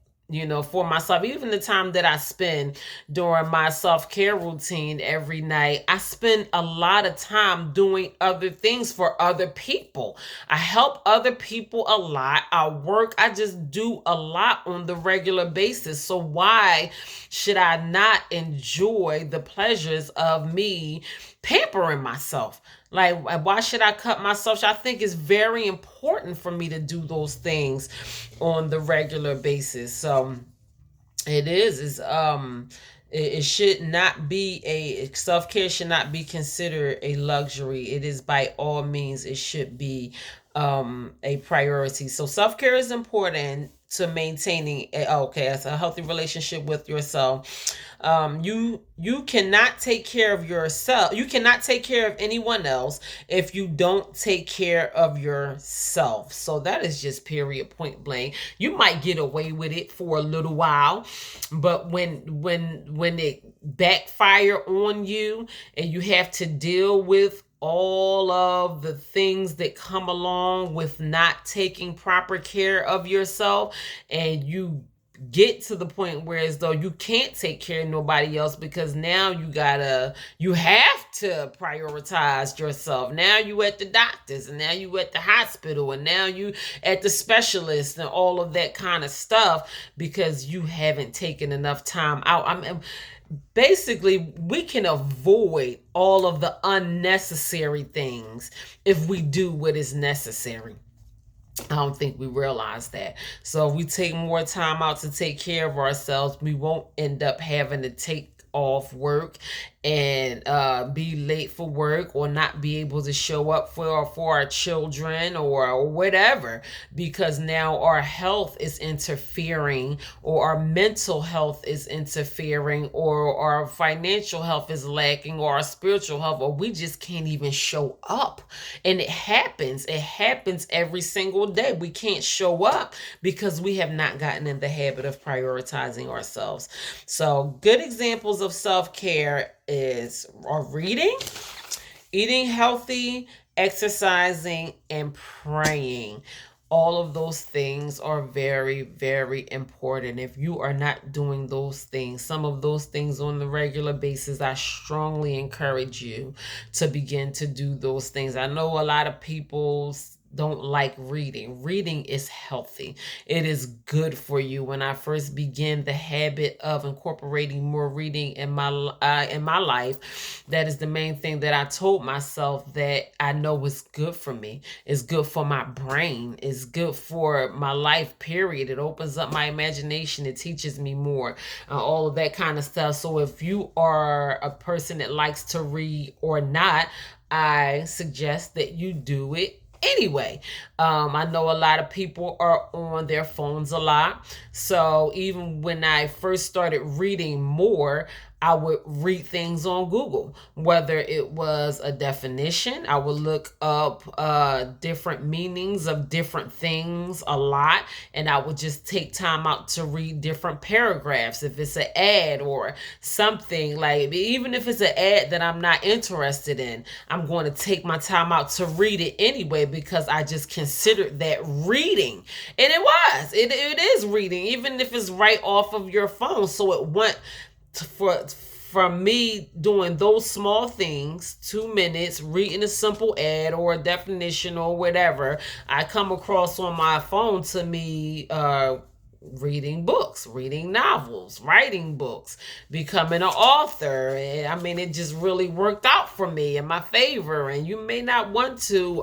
for myself. Even the time that I spend during my self-care routine every night, I spend a lot of time doing other things for other people. I help other people a lot. I just do a lot on the regular basis. So why should I not enjoy the pleasures of me pampering myself? Like, why should I cut myself? I think it's very important for me to do those things on the regular basis. So it should not be self-care should not be considered a luxury. It is, by all means, it should be a priority. So self-care is important to maintaining as a healthy relationship with yourself. You cannot take care of yourself. You cannot take care of anyone else if you don't take care of yourself. So that is just period, point blank. You might get away with it for a little while, but when it backfire on you and you have to deal with all of the things that come along with not taking proper care of yourself, and you get to the point where as though you can't take care of nobody else, because now you have to prioritize yourself. Now you at the doctors, and now you at the hospital, and now you at the specialist, and all of that kind of stuff, because you haven't taken enough time out. Basically, we can avoid all of the unnecessary things if we do what is necessary. I don't think we realize that. So if we take more time out to take care of ourselves, we won't end up having to take off work and be late for work or not be able to show up for our children or whatever, because now our health is interfering, or our mental health is interfering, or our financial health is lacking, or our spiritual health, or we just can't even show up. And it happens every single day. We can't show up because we have not gotten in the habit of prioritizing ourselves. So good examples of self-care are reading, eating healthy, exercising, and praying. All of those things are very, very important. If you are not doing those things, some of those things on the regular basis, I strongly encourage you to begin to do those things. I know a lot of people don't like reading. Reading is healthy. It is good for you. When I first began the habit of incorporating more reading in my life, that is the main thing that I told myself that I know is good for me. It's good for my brain. It's good for my life, period. It opens up my imagination. It teaches me more, all of that kind of stuff. So if you are a person that likes to read or not, I suggest that you do it anyway. I know a lot of people are on their phones a lot. So even when I first started reading more, I would read things on Google, whether it was a definition. I would look up different meanings of different things a lot, and I would just take time out to read different paragraphs. If it's an ad or something, like even if it's an ad that I'm not interested in, I'm going to take my time out to read it anyway, because I just considered that reading. And it is reading, even if it's right off of your phone. So it went from me doing those small things, 2 minutes, reading a simple ad or a definition or whatever I come across on my phone, to me reading books, reading novels, writing books, becoming an author. I mean, it just really worked out for me in my favor. And you may not want to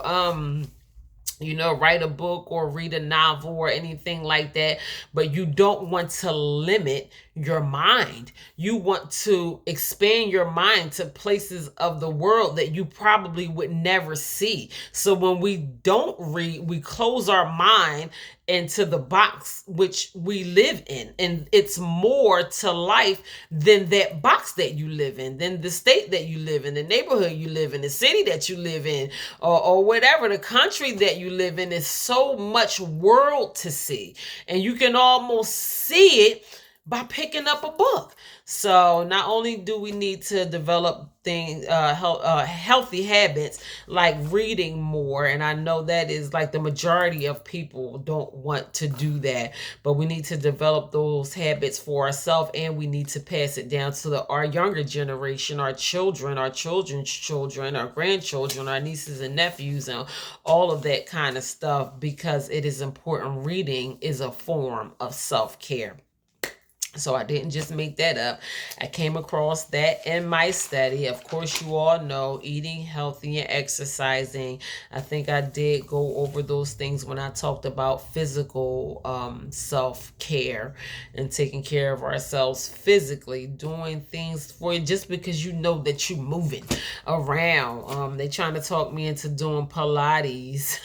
write a book or read a novel or anything like that, but you don't want to limit your mind. You want to expand your mind to places of the world that you probably would never see. So when we don't read, we close our mind into the box which we live in, and it's more to life than that box that you live in, than the state that you live in, the neighborhood you live in, the city that you live in, or whatever, the country that you live in. Is so much world to see, and you can almost see it by picking up a book. So not only do we need to develop healthy habits like reading more, and I know that is like the majority of people don't want to do that, but we need to develop those habits for ourselves, and we need to pass it down to our younger generation, our children, our children's children, our grandchildren, our nieces and nephews, and all of that kind of stuff, because it is important. Reading is a form of self-care. So I didn't just make that up. I came across that in my study. Of course, you all know eating healthy and exercising. I think I did go over those things when I talked about physical self-care and taking care of ourselves physically, doing things for you just because you know that you're moving around. They trying to talk me into doing Pilates.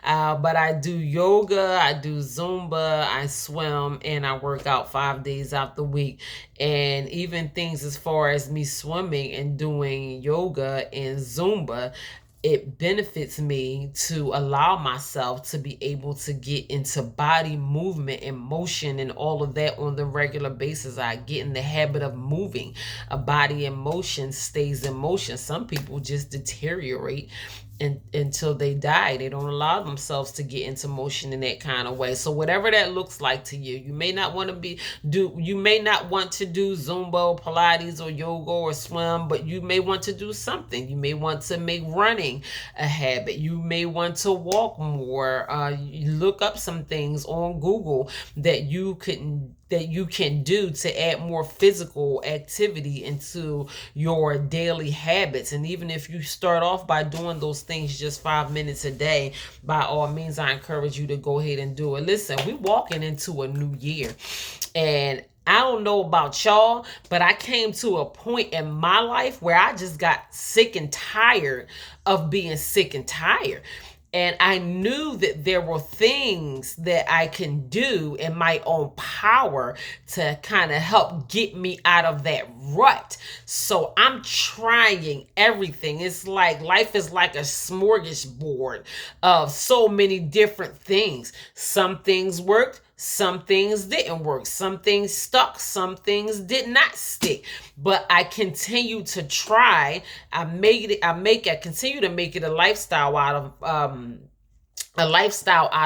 But I do yoga, I do Zumba, I swim, and I work out 5 days out the week. And even things as far as me swimming and doing yoga and Zumba, it benefits me to allow myself to be able to get into body movement and motion and all of that on the regular basis. I get in the habit of moving. A body in motion stays in motion. Some people just deteriorate until they die. They don't allow themselves to get into motion in that kind of way. So whatever that looks like to you, you may not want to you may not want to do Zumba or Pilates or yoga or swim, but you may want to do something. You may want to make running a habit. You may want to walk more. You look up some things on Google that you can do to add more physical activity into your daily habits. And even if you start off by doing those things just 5 minutes a day, by all means, I encourage you to go ahead and do it. Listen, we're walking into a new year, and I don't know about y'all, but I came to a point in my life where I just got sick and tired of being sick and tired. And I knew that there were things that I can do in my own power to kind of help get me out of that rut. So I'm trying everything. It's like life is like a smorgasbord of so many different things. Some things worked, some things didn't work. Some things stuck, some things did not stick. But I continue to try. I continue to make it a lifestyle out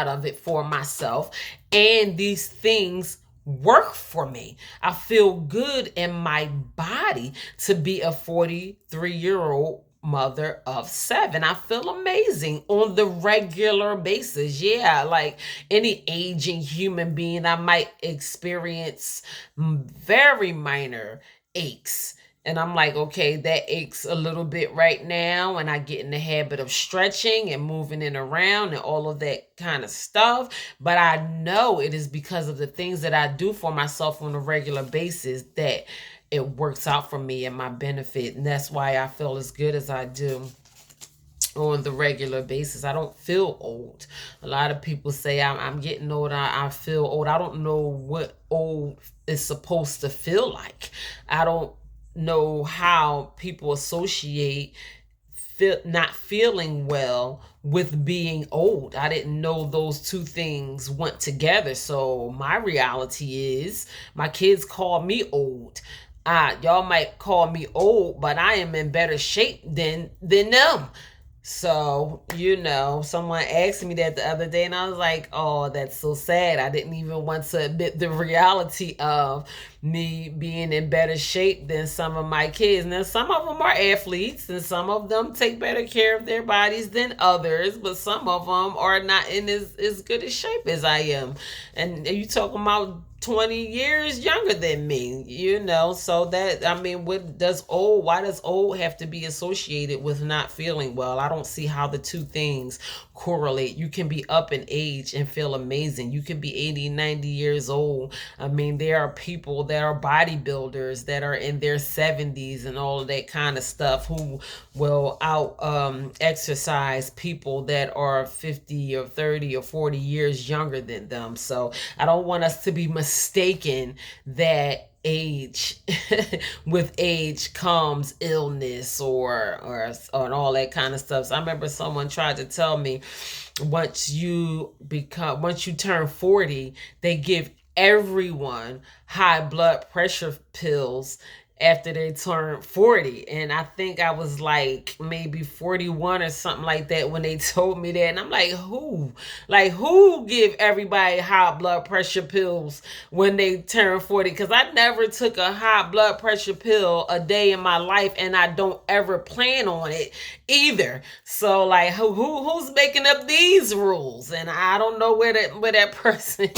of it for myself. And these things work for me. I feel good in my body to be a 43-year-old mother of 7. I feel amazing on the regular basis. Yeah, like any aging human being, I might experience very minor aches. And I'm like, okay, that aches a little bit right now. And I get in the habit of stretching and moving it around and all of that kind of stuff. But I know it is because of the things that I do for myself on a regular basis that it works out for me and my benefit. And that's why I feel as good as I do on the regular basis. I don't feel old. A lot of people say I'm getting old. I feel old. I don't know what old is supposed to feel like. I don't know how people associate not feeling well with being old. I didn't know those two things went together. So my reality is my kids call me old. Y'all might call me old, but I am in better shape than them. So, someone asked me that the other day, and I was like, oh, that's so sad. I didn't even want to admit the reality of me being in better shape than some of my kids. Now, some of them are athletes, and some of them take better care of their bodies than others, but some of them are not in as good a shape as I am. And you talking about 20 years younger than me, so that, why does old have to be associated with not feeling well? I don't see how the two things correlate. You can be up in age and feel amazing. You can be 80, 90 years old. There are people that are bodybuilders that are in their 70s and all of that kind of stuff who will out exercise people that are 50 or 30 or 40 years younger than them. So I don't want us to be mistaken that with age comes illness or all that kind of stuff. So I remember someone tried to tell me once you turn 40, they give everyone high blood pressure pills after they turned 40. And I think I was like maybe 41 or something like that when they told me that. And I'm like, who give everybody high blood pressure pills when they turn 40? Because I never took a high blood pressure pill a day in my life, and I don't ever plan on it either. So like, who's making up these rules? And I don't know where that person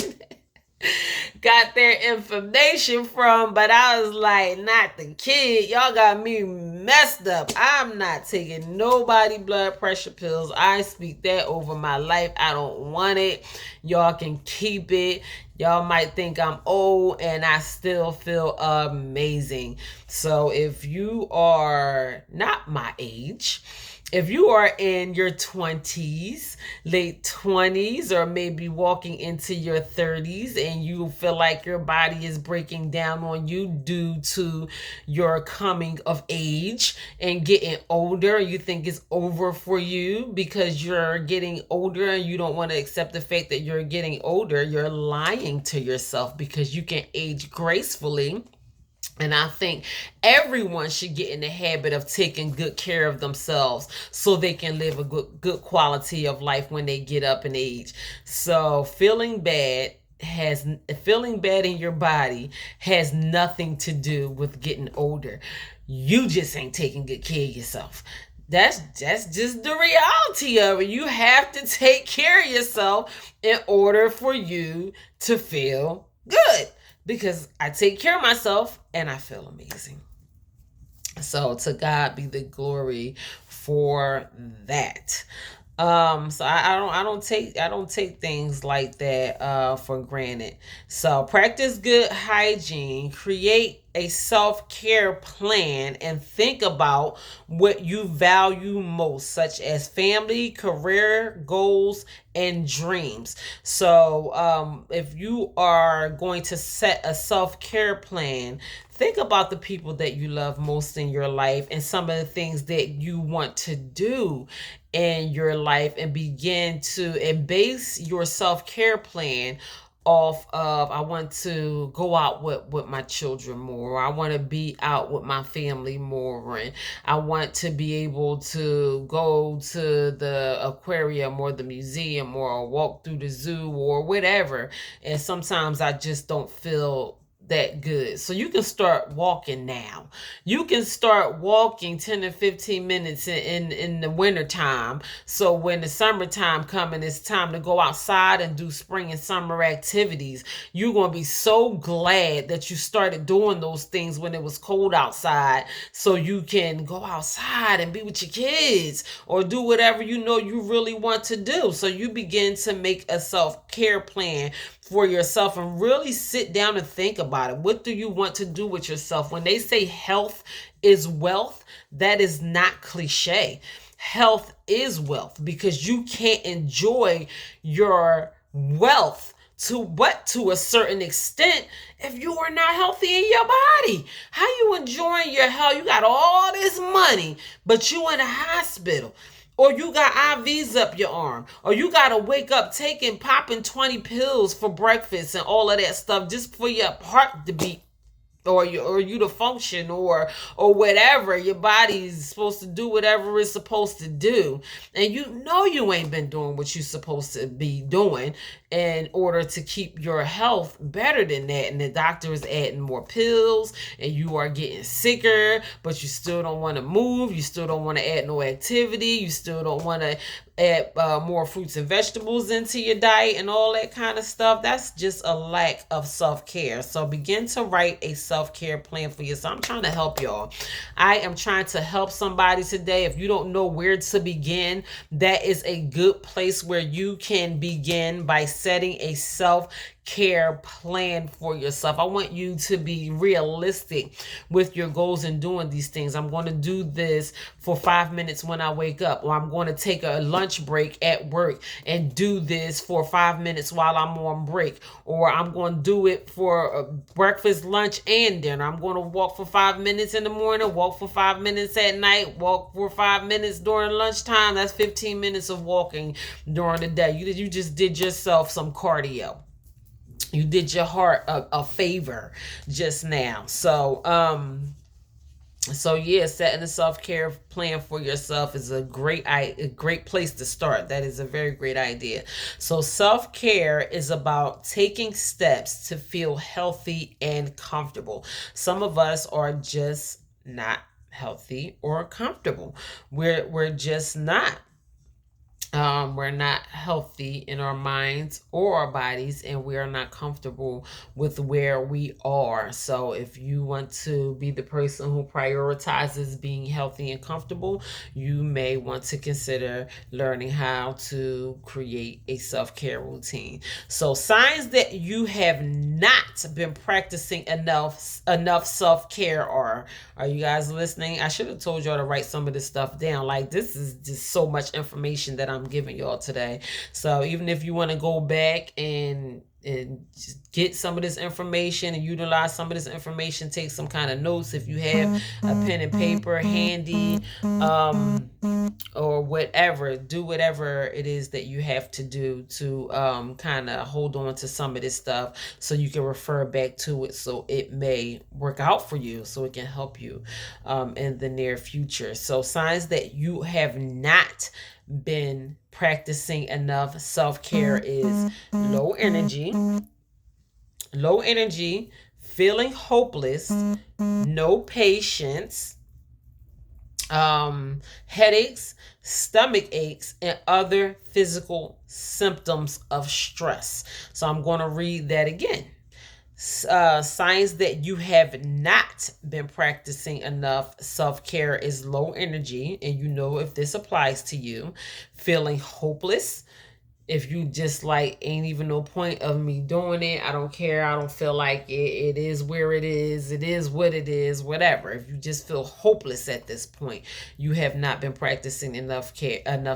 got their information from, but I was like, not the kid. Y'all got me messed up. I'm not taking nobody blood pressure pills. I speak that over my life. I don't want it. Y'all can keep it. Y'all might think I'm old and I still feel amazing. So if you are not my age, if you are in your 20s, late 20s, or maybe walking into your 30s and you feel like your body is breaking down on you due to your coming of age and getting older, you think it's over for you because you're getting older and you don't want to accept the fact that you're getting older, you're lying to yourself because you can age gracefully. And I think everyone should get in the habit of taking good care of themselves so they can live a good quality of life when they get up in age. So feeling bad in your body has nothing to do with getting older. You just ain't taking good care of yourself. That's just the reality of it. You have to take care of yourself in order for you to feel good. Because I take care of myself and I feel amazing. So to God be the glory for that. So I don't take things like that for granted. So practice good hygiene, create a self-care plan, and think about what you value most, such as family, career goals, and dreams. So if you are going to set a self-care plan, think about the people that you love most in your life and some of the things that you want to do in your life, and begin to and base your self-care plan off of, I want to go out with my children more, I want to be out with my family more, and I want to be able to go to the aquarium or the museum or walk through the zoo or whatever. And sometimes I just don't feel that good. So you can start walking now. You can start walking 10 to 15 minutes in the winter time. So when the summertime comes and it's time to go outside and do spring and summer activities, you're going to be so glad that you started doing those things when it was cold outside, so you can go outside and be with your kids or do whatever you know you really want to do. So you begin to make a self-care plan for yourself and really sit down and think about it. What do you want to do with yourself? When they say health is wealth, that is not cliche. Health is wealth, because you can't enjoy your wealth to a certain extent if you are not healthy in your body. How you enjoying your health? You got all this money, but you in a hospital, or you got IVs up your arm, or you got to wake up popping 20 pills for breakfast and all of that stuff just for your heart to beat, or you to function, or whatever. Your body's supposed to do whatever it's supposed to do, and you know you ain't been doing what you're supposed to be doing in order to keep your health better than that. And the doctor is adding more pills, and you are getting sicker, but you still don't want to move, you still don't want to add no activity, you still don't want to add more fruits and vegetables into your diet and all that kind of stuff. That's just a lack of self-care. So begin to write a self-care plan for yourself. I'm trying to help y'all. I am trying to help somebody today. If you don't know where to begin, that is a good place where you can begin, by setting a self-care plan for yourself. I want you to be realistic with your goals and doing these things. I'm going to do this for 5 minutes when I wake up, or I'm going to take a lunch break at work and do this for 5 minutes while I'm on break, or I'm going to do it for breakfast, lunch, and dinner. I'm going to walk for 5 minutes in the morning, walk for 5 minutes at night, walk for 5 minutes during lunchtime. That's 15 minutes of walking during the day. You just did yourself some cardio. You did your heart a favor just now. So yeah, setting a self-care plan for yourself is a great place to start. That is a very great idea. So self-care is about taking steps to feel healthy and comfortable. Some of us are just not healthy or comfortable. We're just not. We're not healthy in our minds or our bodies, and we are not comfortable with where we are. So if you want to be the person who prioritizes being healthy and comfortable, you may want to consider learning how to create a self-care routine. So signs that you have not been practicing enough self-care are you guys listening? I should have told y'all to write some of this stuff down. Like, this is just so much information that I'm giving y'all today. So even if you want to go back and just get some of this information and utilize some of this information, take some kind of notes if you have a pen and paper handy, or whatever. Do whatever it is that you have to do to kind of hold on to some of this stuff, so you can refer back to it, so it may work out for you, so it can help you in the near future. So signs that you have not been practicing enough self-care is low energy, feeling hopeless, no patience, headaches, stomach aches, and other physical symptoms of stress. So I'm going to read that again. Signs that you have not been practicing enough self-care is low energy, and you know if this applies to you. Feeling hopeless, if you just like ain't even no point of me doing it, I don't care, I don't feel like it is where it is what it is, whatever. If you just feel hopeless at this point, you have not been practicing enough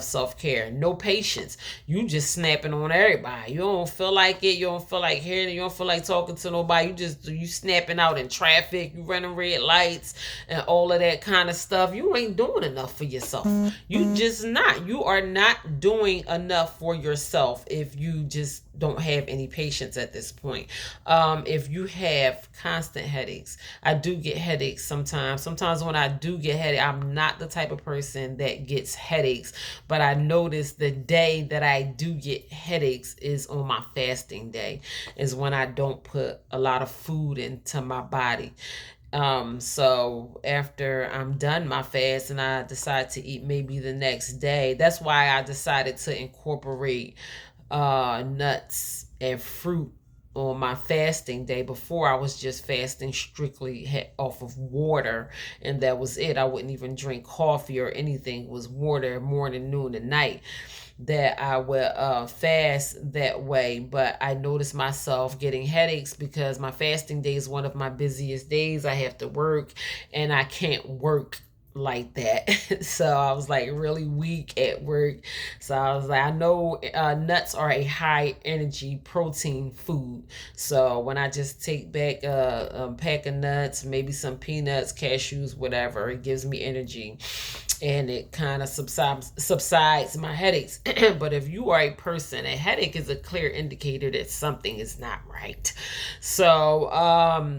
self-care. No patience, you just snapping on everybody. You don't feel like it, you don't feel like hearing it, you don't feel like talking to nobody. You snapping out in traffic, you running red lights and all of that kind of stuff. You ain't doing enough for yourself. You just not. You are not doing enough for yourself if you just don't have any patience at this point. If you have constant headaches, I do get headaches sometimes. Sometimes when I do get headaches, I'm not the type of person that gets headaches, but I notice the day that I do get headaches is on my fasting day, is when I don't put a lot of food into my body. So after I'm done my fast and I decide to eat maybe the next day, that's why I decided to incorporate nuts and fruit on my fasting day. Before, I was just fasting strictly off of water, and that was it. I wouldn't even drink coffee or anything. It was water morning, noon, and night that I would fast that way. But I noticed myself getting headaches because my fasting day is one of my busiest days. I have to work, and I can't work like that. So I was like really weak at work. So I was like, I know nuts are a high energy protein food. So when I just take back a pack of nuts, maybe some peanuts, cashews, whatever, it gives me energy, and it kind of subsides my headaches. But if you are a person, a headache is a clear indicator that something is not right. So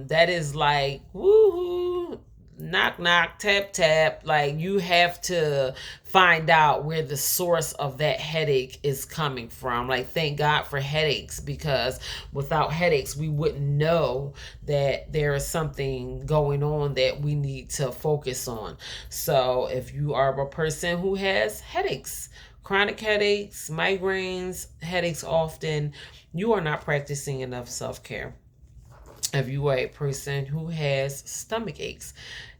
that is like woohoo, knock knock, tap tap. Like, you have to find out where the source of that headache is coming from. Like, thank God for headaches, because without headaches we wouldn't know that there is something going on that we need to focus on. So if you are a person who has headaches, chronic headaches, migraines, headaches often, you are not practicing enough self-care. If you are a person who has stomach aches,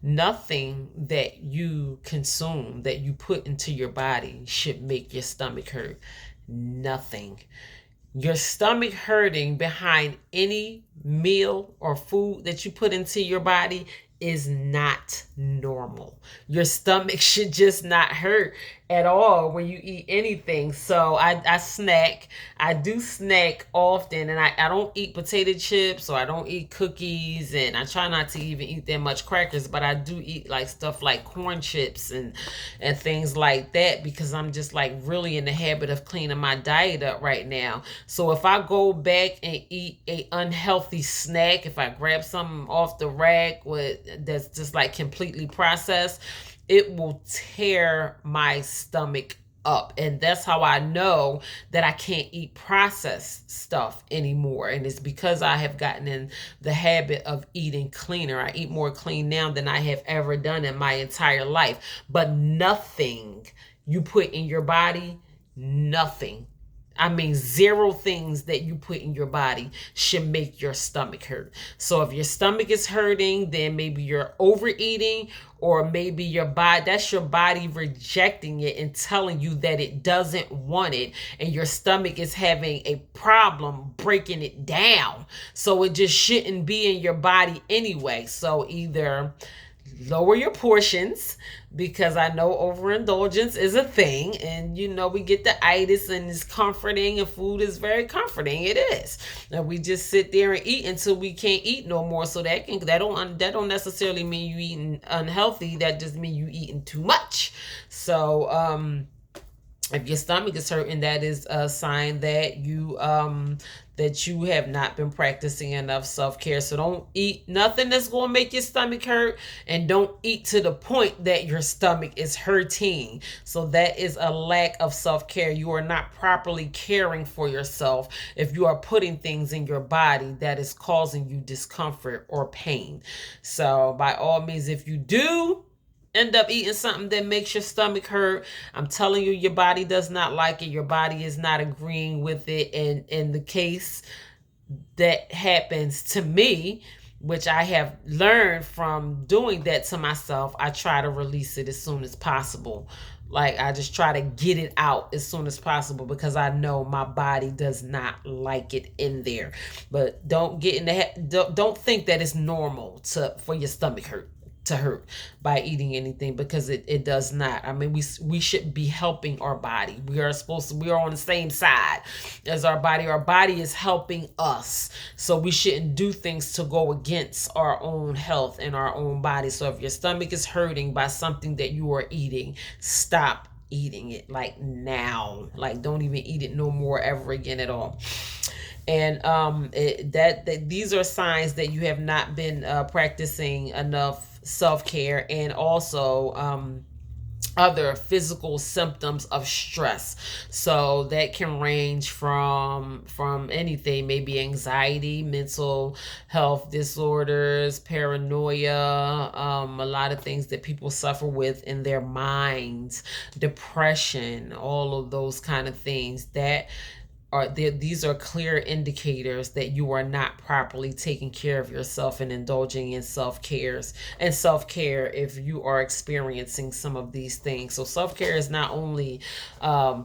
nothing that you consume, that you put into your body, should make your stomach hurt. Nothing. Your stomach hurting behind any meal or food that you put into your body is not normal. Your stomach should just not hurt at all when you eat anything. So I snack. I do snack often, and I don't eat potato chips, or I don't eat cookies, and I try not to even eat that much crackers, but I do eat like stuff like corn chips and things like that, because I'm just like really in the habit of cleaning my diet up right now. So if I go back and eat a unhealthy snack, if I grab something off the rack that's just like completely processed, it will tear my stomach up. And that's how I know that I can't eat processed stuff anymore. And it's because I have gotten in the habit of eating cleaner. I eat more clean now than I have ever done in my entire life. But nothing you put in your body, nothing, I mean, zero things that you put in your body should make your stomach hurt. So if your stomach is hurting, then maybe you're overeating, or maybe that's your body rejecting it and telling you that it doesn't want it, and your stomach is having a problem breaking it down. So it just shouldn't be in your body anyway. So either lower your portions, because I know overindulgence is a thing, and we get the itis, and it's comforting, and food is very comforting. It is. And we just sit there and eat until we can't eat no more. So that don't necessarily mean you eating unhealthy. That just mean you eating too much. So if your stomach is hurting, that is a sign that you have not been practicing enough self-care. So don't eat nothing that's going to make your stomach hurt, and don't eat to the point that your stomach is hurting. So that is a lack of self-care. You are not properly caring for yourself if you are putting things in your body that is causing you discomfort or pain. So by all means, if you do end up eating something that makes your stomach hurt, I'm telling you, your body does not like it. Your body is not agreeing with it. And in the case that happens to me, which I have learned from doing that to myself, I try to release it as soon as possible. Like, I just try to get it out as soon as possible because I know my body does not like it in there. But don't get in the head. Don't think that it's normal to for your stomach to hurt by eating anything, because it does not. I mean, we should be helping our body. We are on the same side as our body. Our body is helping us. So we shouldn't do things to go against our own health and our own body. So if your stomach is hurting by something that you are eating, stop eating it, like, now. Like, don't even eat it no more ever again at all. And that these are signs that you have not been practicing enough self-care, and also other physical symptoms of stress. So that can range from anything, maybe anxiety, mental health disorders, paranoia, a lot of things that people suffer with in their minds, depression, all of those kind of things that are there. These are clear indicators that you are not properly taking care of yourself and indulging in self-care if you are experiencing some of these things. So self-care is not only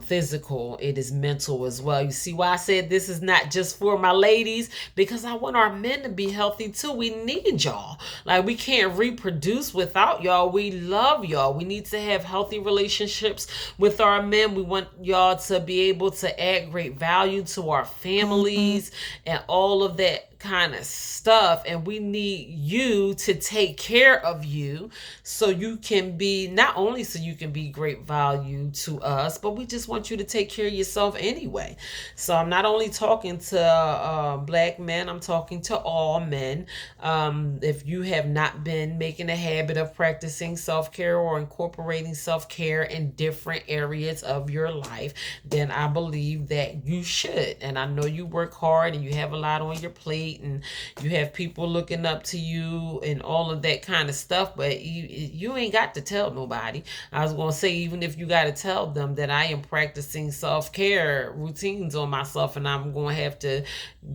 physical, it is mental as well. You see why I said this is not just for my ladies? Because I want our men to be healthy too. We need y'all. Like, we can't reproduce without y'all. We love y'all. We need to have healthy relationships with our men. We want y'all to be able to add great value to our families and all of that kind of stuff. And we need you to take care of you so you can be, not only so you can be great value to us, but we just want you to take care of yourself anyway. So I'm not only talking to black men, I'm talking to all men. If you have not been making a habit of practicing self-care or incorporating self-care in different areas of your life, then I believe that you should. And I know you work hard and you have a lot on your plate and you have people looking up to you and all of that kind of stuff, but you ain't got to tell nobody. I was going to say, even if you got to tell them that I am practicing self-care routines on myself, and I'm going to have to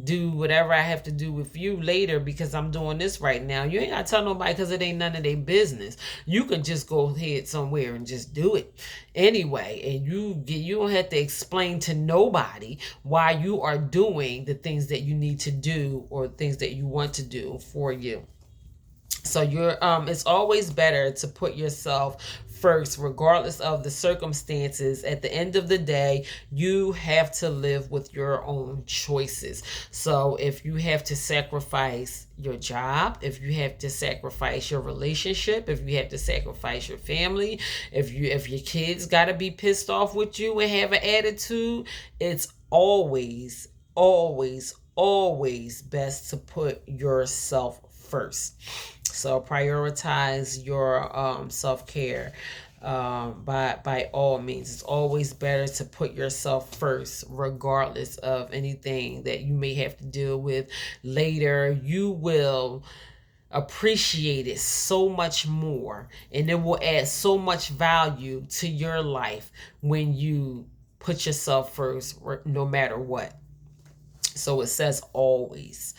do whatever I have to do with you later because I'm doing this right now, you ain't got to tell nobody, because it ain't none of their business. You can just go ahead somewhere and just do it anyway, and you don't have to explain to nobody why you are doing the things that you need to do or things that you want to do for you. So it's always better to put yourself first, regardless of the circumstances. At the end of the day, you have to live with your own choices. So if you have to sacrifice your job, if you have to sacrifice your relationship, if you have to sacrifice your family, if your kids got to be pissed off with you and have an attitude, it's always, always, always best to put yourself first. So prioritize your self-care. By all means, it's always better to put yourself first, regardless of anything that you may have to deal with later. You will appreciate it so much more, and it will add so much value to your life when you put yourself first, no matter what. So it says always.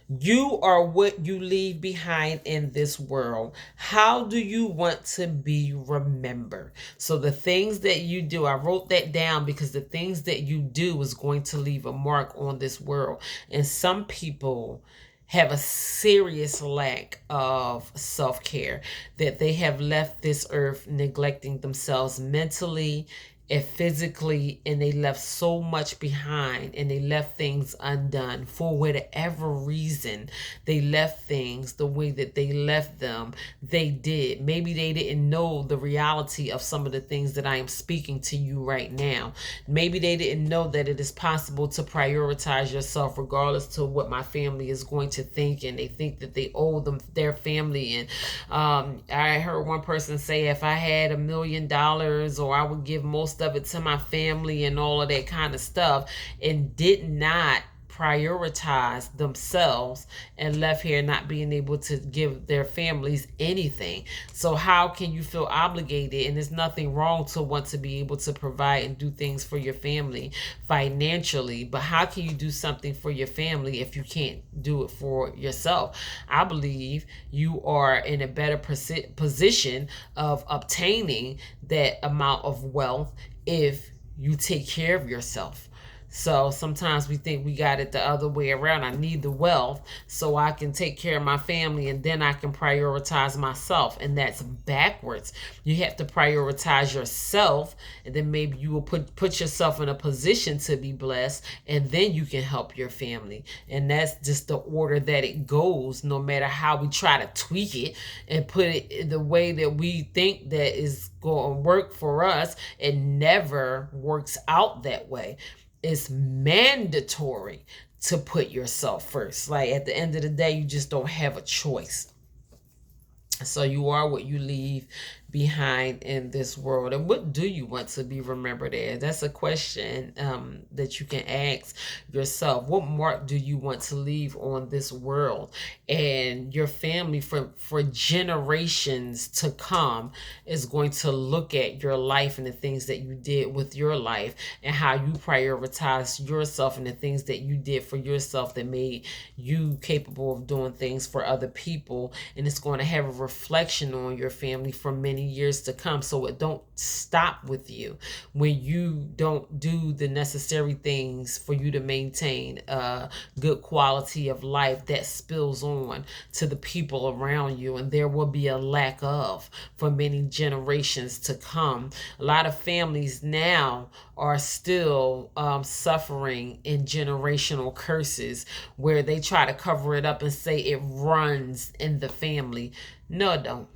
You are what you leave behind in this world. How do you want to be remembered? So the things that you do, I wrote that down because the things that you do is going to leave a mark on this world. And some people have a serious lack of self-care, that they have left this earth neglecting themselves mentally and physically, and they left so much behind, and they left things undone for whatever reason. They left things the way that they left them. They did. Maybe they didn't know the reality of some of the things that I am speaking to you right now. Maybe they didn't know that it is possible to prioritize yourself regardless to what my family is going to think, and they think that they owe them their family. And I heard one person say, if I had $1 million, or I would give most of it to my family and all of that kind of stuff, and did not prioritize themselves and left here not being able to give their families anything. So how can you feel obligated? And there's nothing wrong to want to be able to provide and do things for your family financially, but how can you do something for your family if you can't do it for yourself? I believe you are in a better position of obtaining that amount of wealth if you take care of yourself. So sometimes we think we got it the other way around. I need the wealth so I can take care of my family and then I can prioritize myself. And that's backwards. You have to prioritize yourself, and then maybe you will put yourself in a position to be blessed, and then you can help your family. And that's just the order that it goes, no matter how we try to tweak it and put it the way that we think that is going to work for us. It never works out that way. It's mandatory to put yourself first. Like at the end of the day, you just don't have a choice. So you are what you leave behind in this world. And what do you want to be remembered as? That's a question that you can ask yourself. What mark do you want to leave on this world? And your family for generations to come is going to look at your life and the things that you did with your life and how you prioritize yourself and the things that you did for yourself that made you capable of doing things for other people. And it's going to have a reflection on your family for many years to come. So it don't stop with you when you don't do the necessary things for you to maintain a good quality of life. That spills on to the people around you, and there will be a lack of for many generations to come. A lot of families now are still suffering in generational curses where they try to cover it up and say it runs in the family. No, it don't.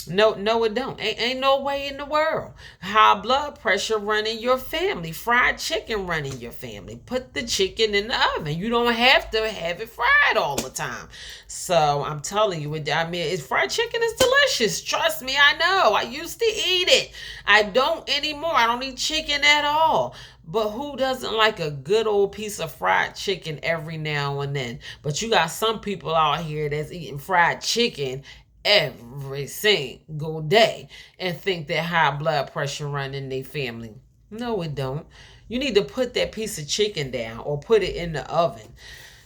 No, it don't. Ain't no way in the world. High blood pressure running your family. Fried chicken running your family. Put the chicken in the oven. You don't have to have it fried all the time. So I'm telling you, fried chicken is delicious. Trust me, I know. I used to eat it. I don't anymore. I don't eat chicken at all. But who doesn't like a good old piece of fried chicken every now and then? But you got some people out here that's eating fried chicken every single day and think that high blood pressure run in their family. No, it don't. You need to put that piece of chicken down or put it in the oven.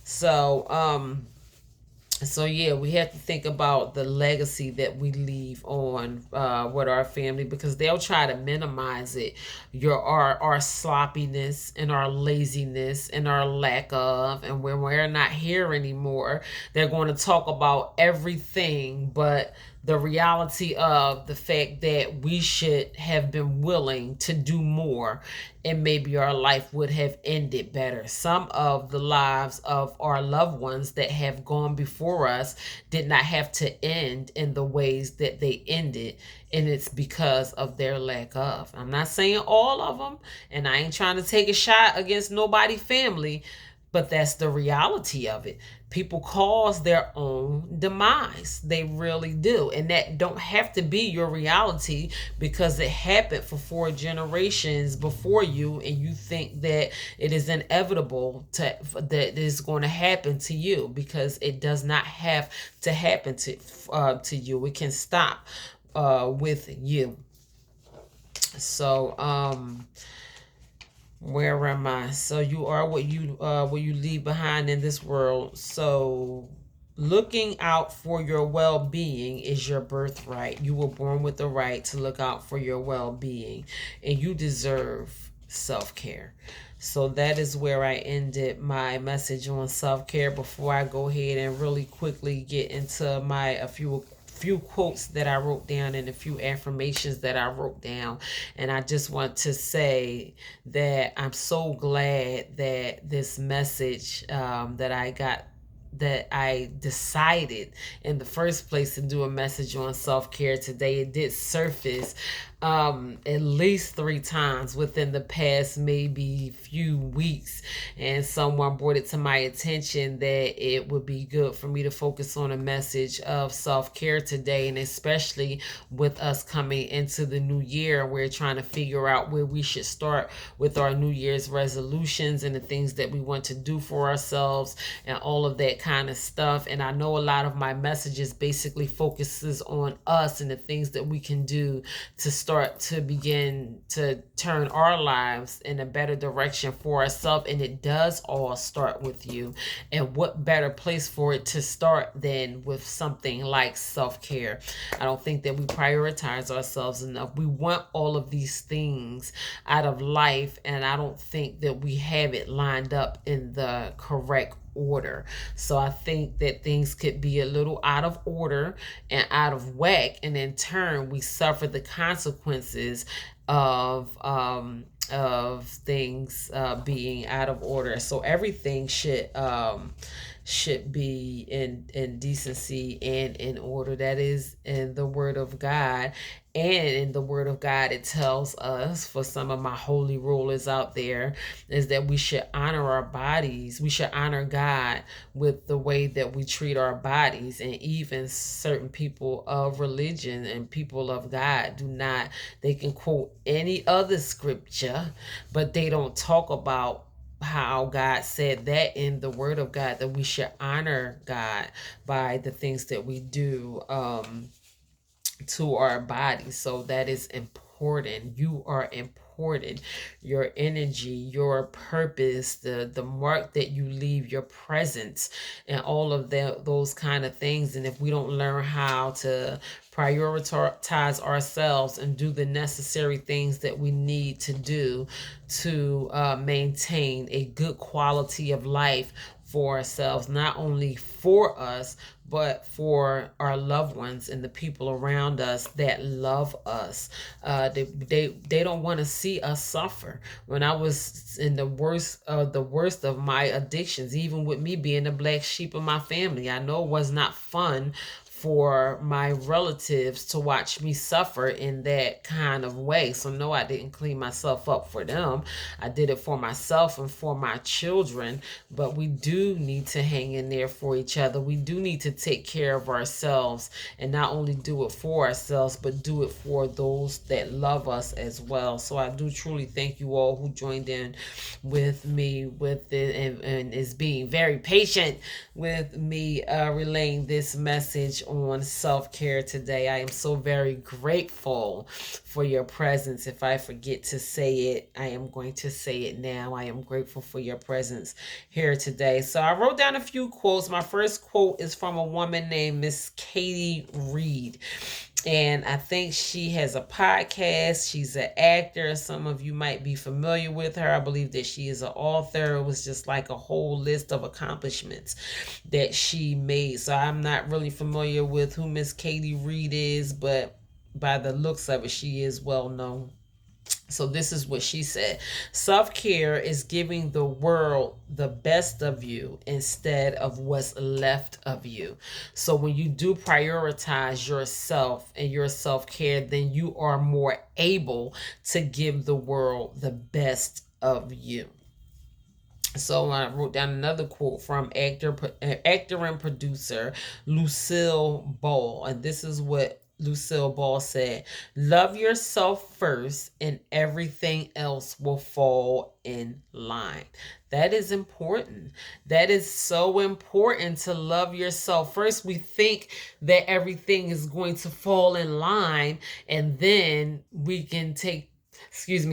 So yeah, we have to think about the legacy that we leave on with our family, because they'll try to minimize it. Our sloppiness and our laziness and our lack of, and when we're not here anymore, they're going to talk about everything but the reality of the fact that we should have been willing to do more, and maybe our life would have ended better. Some of the lives of our loved ones that have gone before us did not have to end in the ways that they ended, and it's because of their lack of. I'm not saying all of them, and I ain't trying to take a shot against nobody's family, but that's the reality of it. People cause their own demise. They really do. And that don't have to be your reality because it happened for 4 generations before you, and you think that it is inevitable that is going to happen to you, because it does not have to happen to you. It can stop with you. So where am I? So you are what you leave behind in this world. So looking out for your well-being is your birthright. You were born with the right to look out for your well-being, and you deserve self-care. So that is where I ended my message on self-care. Before I go ahead and really quickly get into a few quotes that I wrote down and a few affirmations that I wrote down. And I just want to say that I'm so glad that this message that I got I decided in the first place to do a message on self-care today. It did surface at least 3 times within the past maybe few weeks, and someone brought it to my attention that it would be good for me to focus on a message of self-care today. And especially with us coming into the new year, we're trying to figure out where we should start with our New Year's resolutions and the things that we want to do for ourselves and all of that kind of stuff. And I know a lot of my messages basically focuses on us and the things that we can do to start to begin to turn our lives in a better direction for ourselves. And it does all start with you. And what better place for it to start than with something like self-care? I don't think that we prioritize ourselves enough. We want all of these things out of life, and I don't think that we have it lined up in the correct order. So I think that things could be a little out of order and out of whack, and in turn we suffer the consequences of things being out of order. So everything should be in decency and in order. That is in the Word of God. And in the Word of God, it tells us, for some of my holy rulers out there, is that we should honor our bodies. We should honor God with the way that we treat our bodies. And even certain people of religion and people of God do not, they can quote any other scripture, but they don't talk about how God said that in the Word of God, that we should honor God by the things that we do to our bodies. So that is important. You are important. Your energy, your purpose, the mark that you leave, your presence, and all of those kind of things. And if we don't learn how to prioritize ourselves and do the necessary things that we need to do to maintain a good quality of life for ourselves, not only for us, but for our loved ones and the people around us that love us. They don't want to see us suffer. When I was in the worst of my addictions, even with me being the black sheep of my family, I know it was not fun for my relatives to watch me suffer in that kind of way. So no, I didn't clean myself up for them. I did it for myself and for my children. But we do need to hang in there for each other. We do need to take care of ourselves, and not only do it for ourselves, but do it for those that love us as well. So I do truly thank you all who joined in with me with it, and is being very patient with me relaying this message on self-care today. I am so very grateful for your presence. If I forget to say it, I am going to say it now. I am grateful for your presence here today. So I wrote down a few quotes. My first quote is from a woman named Miss Katie Reed. And I think she has a podcast. She's an actor. Some of you might be familiar with her. I believe that she is an author. It was just like a whole list of accomplishments that she made. So I'm not really familiar with who Miss Katie Reed is, but by the looks of it, she is well known. So this is what she said. Self-care is giving the world the best of you instead of what's left of you. So when you do prioritize yourself and your self-care, then you are more able to give the world the best of you. So I wrote down another quote from actor and producer Lucille Ball, and this is what Lucille Ball said: "Love yourself first, and everything else will fall in line." That is important. That is so important, to love yourself first. We think that everything is going to fall in line, and then we can take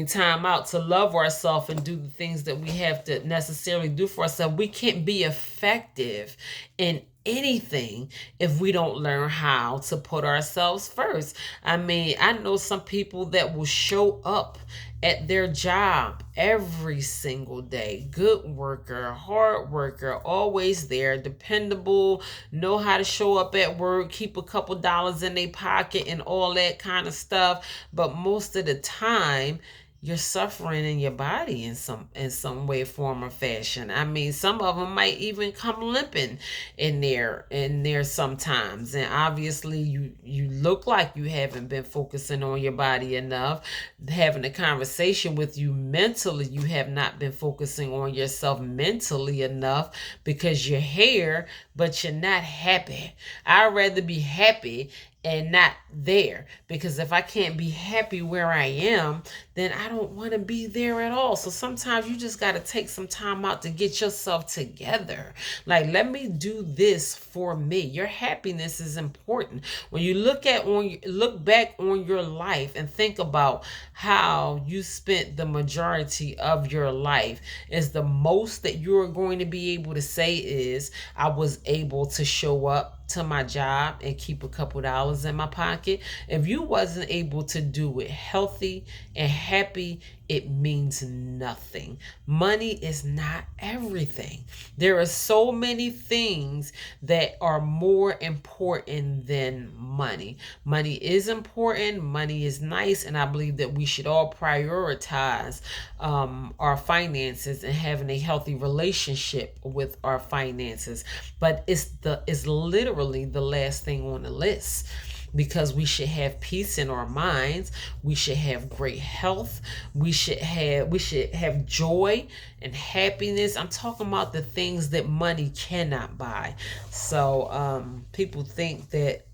time out to love ourselves and do the things that we have to necessarily do for ourselves. We can't be effective in anything if we don't learn how to put ourselves first. I mean, I know some people that will show up at their job every single day. Good worker, hard worker, always there, dependable, know how to show up at work, keep a couple dollars in their pocket and all that kind of stuff. But most of the time, you're suffering in your body in some way, form, or fashion. I mean, some of them might even come limping in there sometimes. And obviously you look like you haven't been focusing on your body enough. Having a conversation with you mentally, you have not been focusing on yourself mentally enough because you're here, but you're not happy. I'd rather be happy and not there, because if I can't be happy where I am, then I don't want to be there at all. So sometimes you just got to take some time out to get yourself together. Like, let me do this for me. Your happiness is important. When you look back on your life and think about how you spent the majority of your life, is the most that you're going to be able to say is, I was able to show up to my job and keep a couple dollars in my pocket. If you wasn't able to do it healthy and happy, it means nothing. Money is not everything. There are so many things that are more important than money. Money is important, money is nice, and I believe that we should all prioritize our finances and having a healthy relationship with our finances. But it's literally the last thing on the list, because we should have peace in our minds, we should have great health, we should have joy and happiness. I'm talking about the things that money cannot buy. So people think that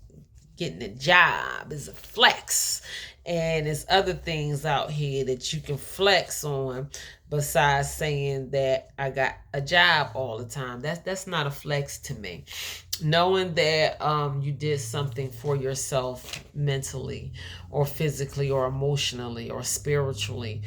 getting a job is a flex, and there's other things out here that you can flex on besides saying that I got a job all the time. That's not a flex to me. Knowing that you did something for yourself mentally or physically or emotionally or spiritually,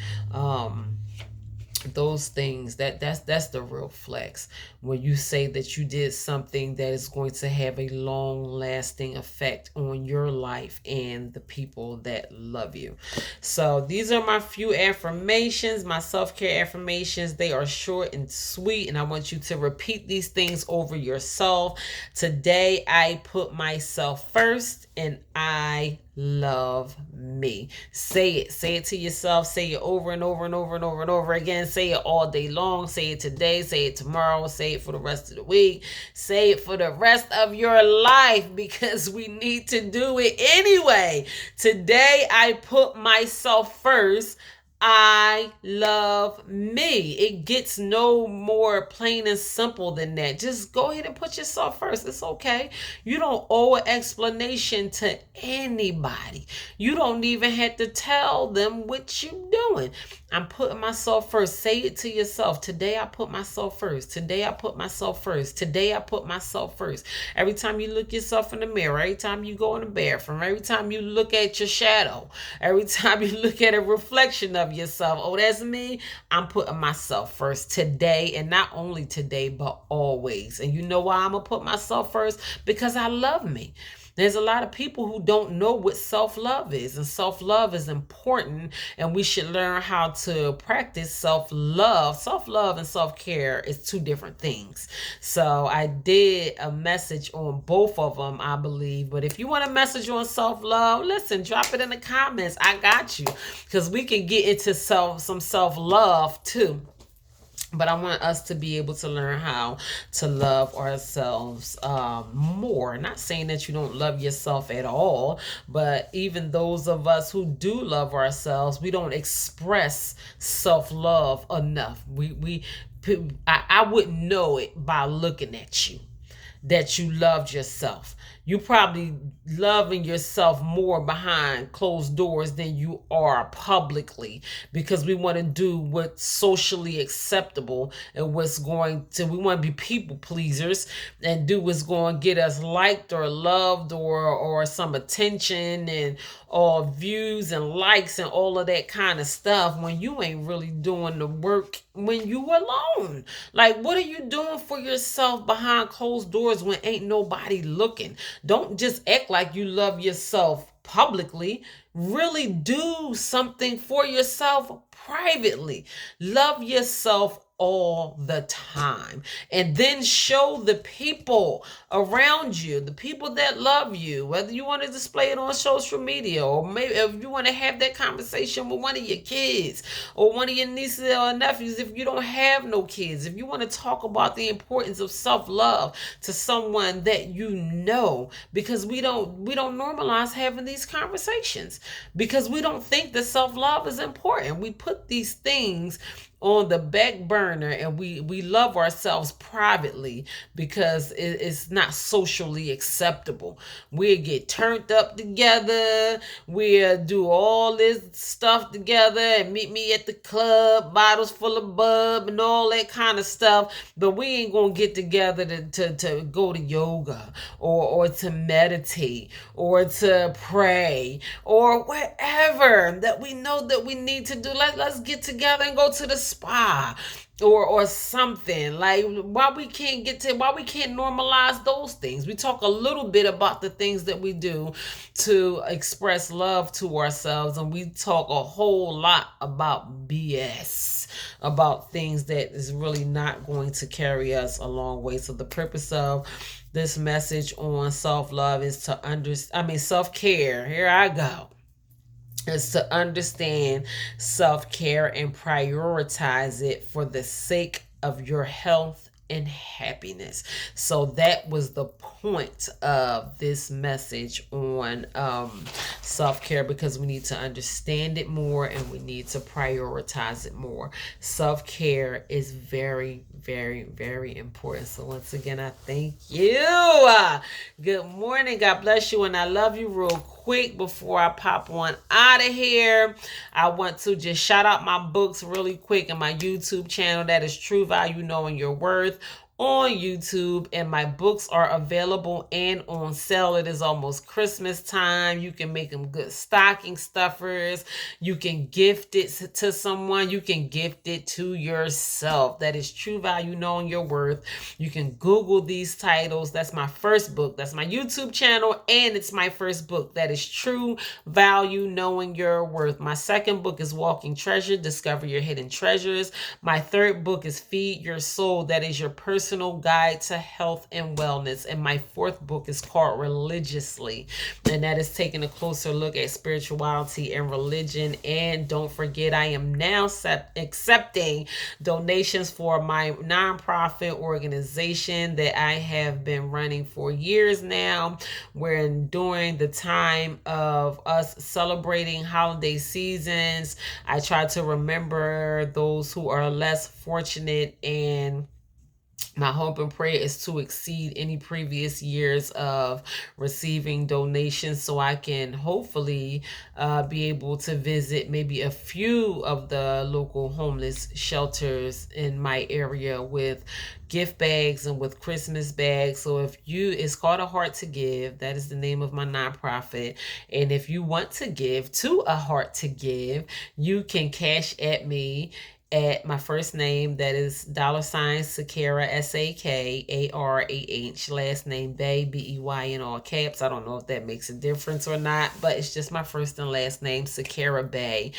those things, that's the real flex. When you say that you did something that is going to have a long lasting effect on your life and the people that love you. So these are my few affirmations, my self-care affirmations. They are short and sweet, and I want you to repeat these things over yourself. Today I put myself first and I love me. Say it to yourself. Say it over and over and over and over and over again. Say it all day long. Say it today, say it tomorrow, say it for the rest of the week, say it for the rest of your life, because we need to do it anyway. Today I put myself first. I love me. It gets no more plain and simple than that. Just go ahead and put yourself first. It's okay. You don't owe an explanation to anybody. You don't even have to tell them what you're doing. I'm putting myself first. Say it to yourself. Today I put myself first. Today I put myself first. Today I put myself first. Every time you look yourself in the mirror, every time you go in the bathroom, every time you look at your shadow, every time you look at a reflection of yourself, oh, that's me. I'm putting myself first today, and not only today, but always. And you know why I'm going to put myself first? Because I love me. There's a lot of people who don't know what self-love is, and self-love is important, and we should learn how to practice self-love. Self-love and self-care is two different things. So I did a message on both of them, I believe. But if you want a message on self-love, listen, drop it in the comments. I got you, because we can get into some self-love too. But I want us to be able to learn how to love ourselves more. Not saying that you don't love yourself at all, but even those of us who do love ourselves, we don't express self-love enough. I wouldn't know it by looking at you that you loved yourself. You probably loving yourself more behind closed doors than you are publicly, because we want to do what's socially acceptable and we want to be people pleasers and do what's going to get us liked or loved or some attention and all views and likes and all of that kind of stuff, when you ain't really doing the work when you alone. Like, what are you doing for yourself behind closed doors when ain't nobody looking? Don't just act like you love yourself publicly. Really do something for yourself privately. Love yourself all the time. And then show the people around you, the people that love you, whether you want to display it on social media, or maybe if you want to have that conversation with one of your kids or one of your nieces or nephews, if you don't have no kids, if you want to talk about the importance of self-love to someone that you know, because we don't normalize having these conversations, because we don't think that self-love is important. We put these things on the back burner, and we love ourselves privately because it's not socially acceptable. We get turned up together, we do all this stuff together, and meet me at the club, bottles full of bub and all that kind of stuff, but we ain't gonna get together to go to yoga or to meditate or to pray or whatever that we know that we need to do. Let's get together and go to the spa or something. Like, why we can't normalize those things? We talk a little bit about the things that we do to express love to ourselves, and we talk a whole lot about BS, about things that is really not going to carry us a long way. So the purpose of this message on self-love is to self-care. Here I go. Is to understand self-care and prioritize it for the sake of your health and happiness. So that was the point of this message on self-care, because we need to understand it more and we need to prioritize it more. Self-care is very, very, very important. So once again, I thank you. Good morning. God bless you, and I love you. Real quick before I pop on out of here, I want to just shout out my books really quick and my YouTube channel. That is True Value Knowing Your Worth on YouTube, and my books are available and on sale. It is almost Christmas time. You can make them good stocking stuffers. You can gift it to someone. You can gift it to yourself. That is True Value Knowing Your Worth. You can Google these titles. That's my first book. That's my YouTube channel, and it's my first book. That is True Value Knowing Your Worth. My second book is Walking Treasure, Discover Your Hidden Treasures. My third book is Feed Your Soul. That is your personal guide to health and wellness. And my fourth book is called Religiously, and that is taking a closer look at spirituality and religion. And don't forget, I am now accepting donations for my nonprofit organization that I have been running for years now. During the time of us celebrating holiday seasons, I try to remember those who are less fortunate, and my hope and prayer is to exceed any previous years of receiving donations, so I can hopefully be able to visit maybe a few of the local homeless shelters in my area with gift bags and with Christmas bags. So it's called A Heart to Give. That is the name of my nonprofit. And if you want to give to A Heart to Give, you can cash at me at my first name, that is $Sakara, SAKARAH, last name Bay, BEY, in all caps. I don't know if that makes a difference or not, but it's just my first and last name, Sakara Bay,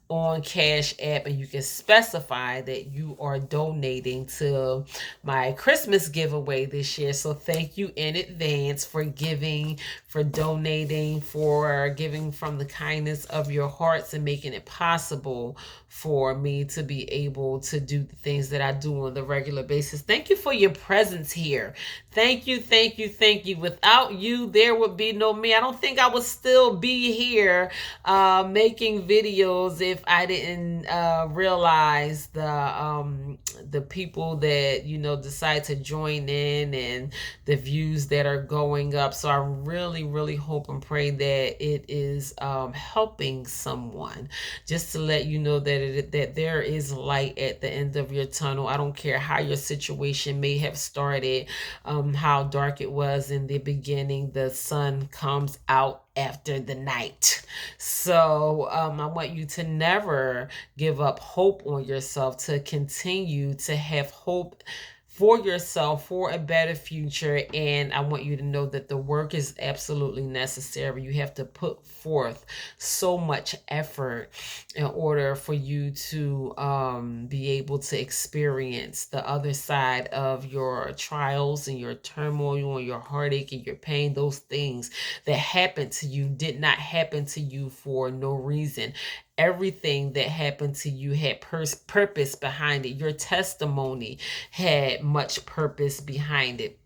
on Cash App, and you can specify that you are donating to my Christmas giveaway this year. So thank you in advance for giving, for donating, for giving from the kindness of your hearts and making it possible for me to be able to do the things that I do on the regular basis. Thank you for your presence here. Thank you, thank you, thank you. Without you, there would be no me. I don't think I would still be here making videos if I didn't realize the people that, decide to join in and the views that are going up. So I really, really hope and pray that it is helping someone. Just to let you know that that there is light at the end of your tunnel. I don't care how your situation may have started, how dark it was in the beginning. The sun comes out after the night. So I want you to never give up hope on yourself, to continue to have hope, for yourself, for a better future. And I want you to know that the work is absolutely necessary. You have to put forth so much effort in order for you to be able to experience the other side of your trials and your turmoil and your heartache and your pain. Those things that happened to you did not happen to you for no reason. Everything that happened to you had purpose behind it. Your testimony had much purpose behind it.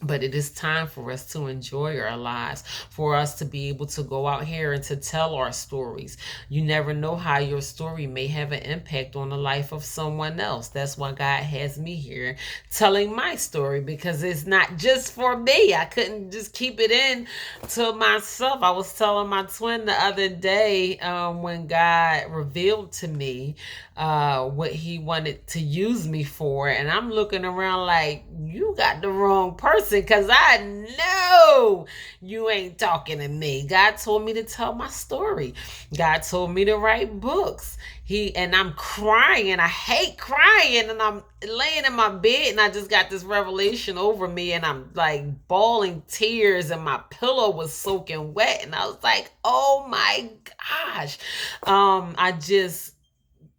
But it is time for us to enjoy our lives, for us to be able to go out here and to tell our stories. You never know how your story may have an impact on the life of someone else. That's why God has me here telling my story, because it's not just for me. I couldn't just keep it in to myself. I was telling my twin the other day, when God revealed to me what he wanted to use me for, and I'm looking around like, you got the wrong person, because I know you ain't talking to me. God told me to tell my story. God told me to write books. And I'm crying. I hate crying, and I'm laying in my bed, and I just got this revelation over me, and I'm like bawling tears, and my pillow was soaking wet, and I was like, oh my gosh. I just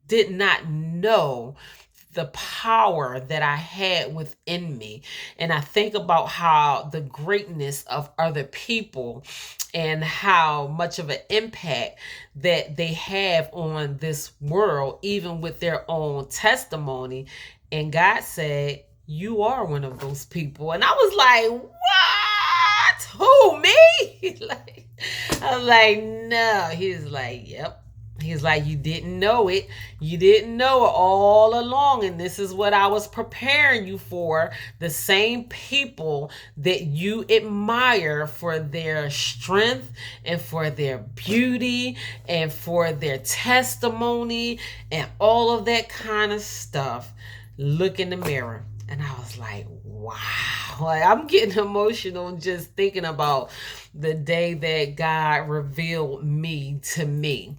did not know the power that I had within me. And I think about how the greatness of other people and how much of an impact that they have on this world, even with their own testimony. And God said, you are one of those people. And I was like, what? Who, me? I was like, no. He was like, yep. He's like, you didn't know it. You didn't know it all along. And this is what I was preparing you for. The same people that you admire for their strength and for their beauty and for their testimony and all of that kind of stuff. Look in the mirror. And I was like, wow. Like, I'm getting emotional just thinking about the day that God revealed me to me.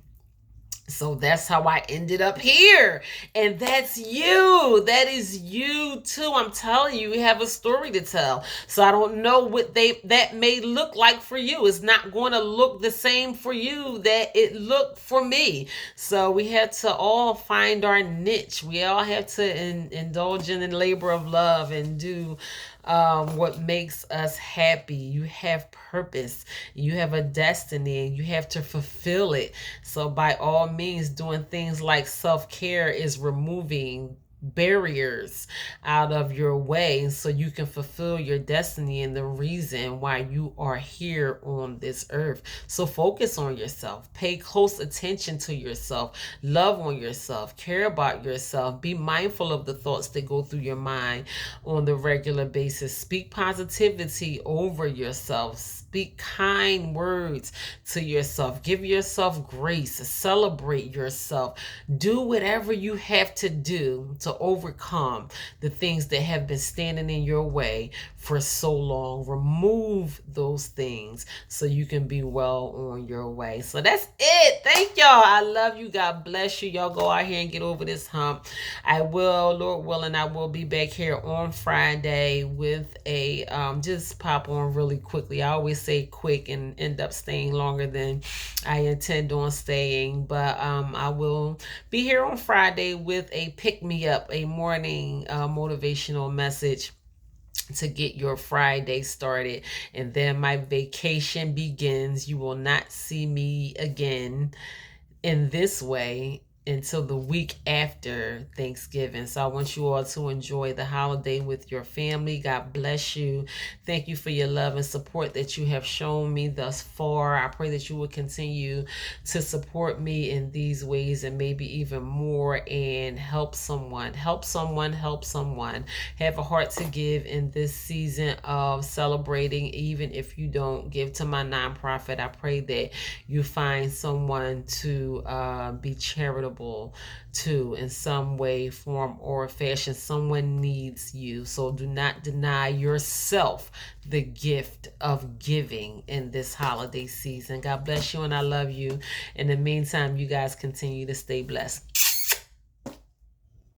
So that's how I ended up here. And that's you. That is you too. I'm telling you, you have a story to tell. So I don't know what that may look like for you. It's not going to look the same for you that it looked for me. So we have to all find our niche. We all have to indulge in the labor of love and do what makes us happy. You have purpose, you have a destiny, and you have to fulfill it. So by all means, doing things like self-care is removing barriers out of your way so you can fulfill your destiny and the reason why you are here on this earth. So focus on yourself, pay close attention to yourself, love on yourself, care about yourself, be mindful of the thoughts that go through your mind on the regular basis, speak positivity over yourself, speak kind words to yourself, give yourself grace, celebrate yourself, do whatever you have to do to overcome the things that have been standing in your way for so long. Remove those things so you can be well on your way. So that's it. Thank y'all. I love you. God bless you. Y'all go out here and get over this hump. I will, Lord willing, I will be back here on Friday with a just pop on really quickly. I always say quick and end up staying longer than I intend on staying, but I will be here on Friday with a pick me up, a morning motivational message to get your Friday started. And then my vacation begins. You will not see me again in this way until the week after Thanksgiving. So I want you all to enjoy the holiday with your family. God bless you. Thank you for your love and support that you have shown me thus far. I pray that you will continue to support me in these ways and maybe even more, and help someone. Have a heart to give in this season of celebrating. Even if you don't give to my nonprofit, I pray that you find someone to be charitable to in some way, form, or fashion. Someone needs you. So do not deny yourself the gift of giving in this holiday season. God bless you, and I love you. In the meantime, you guys continue to stay blessed.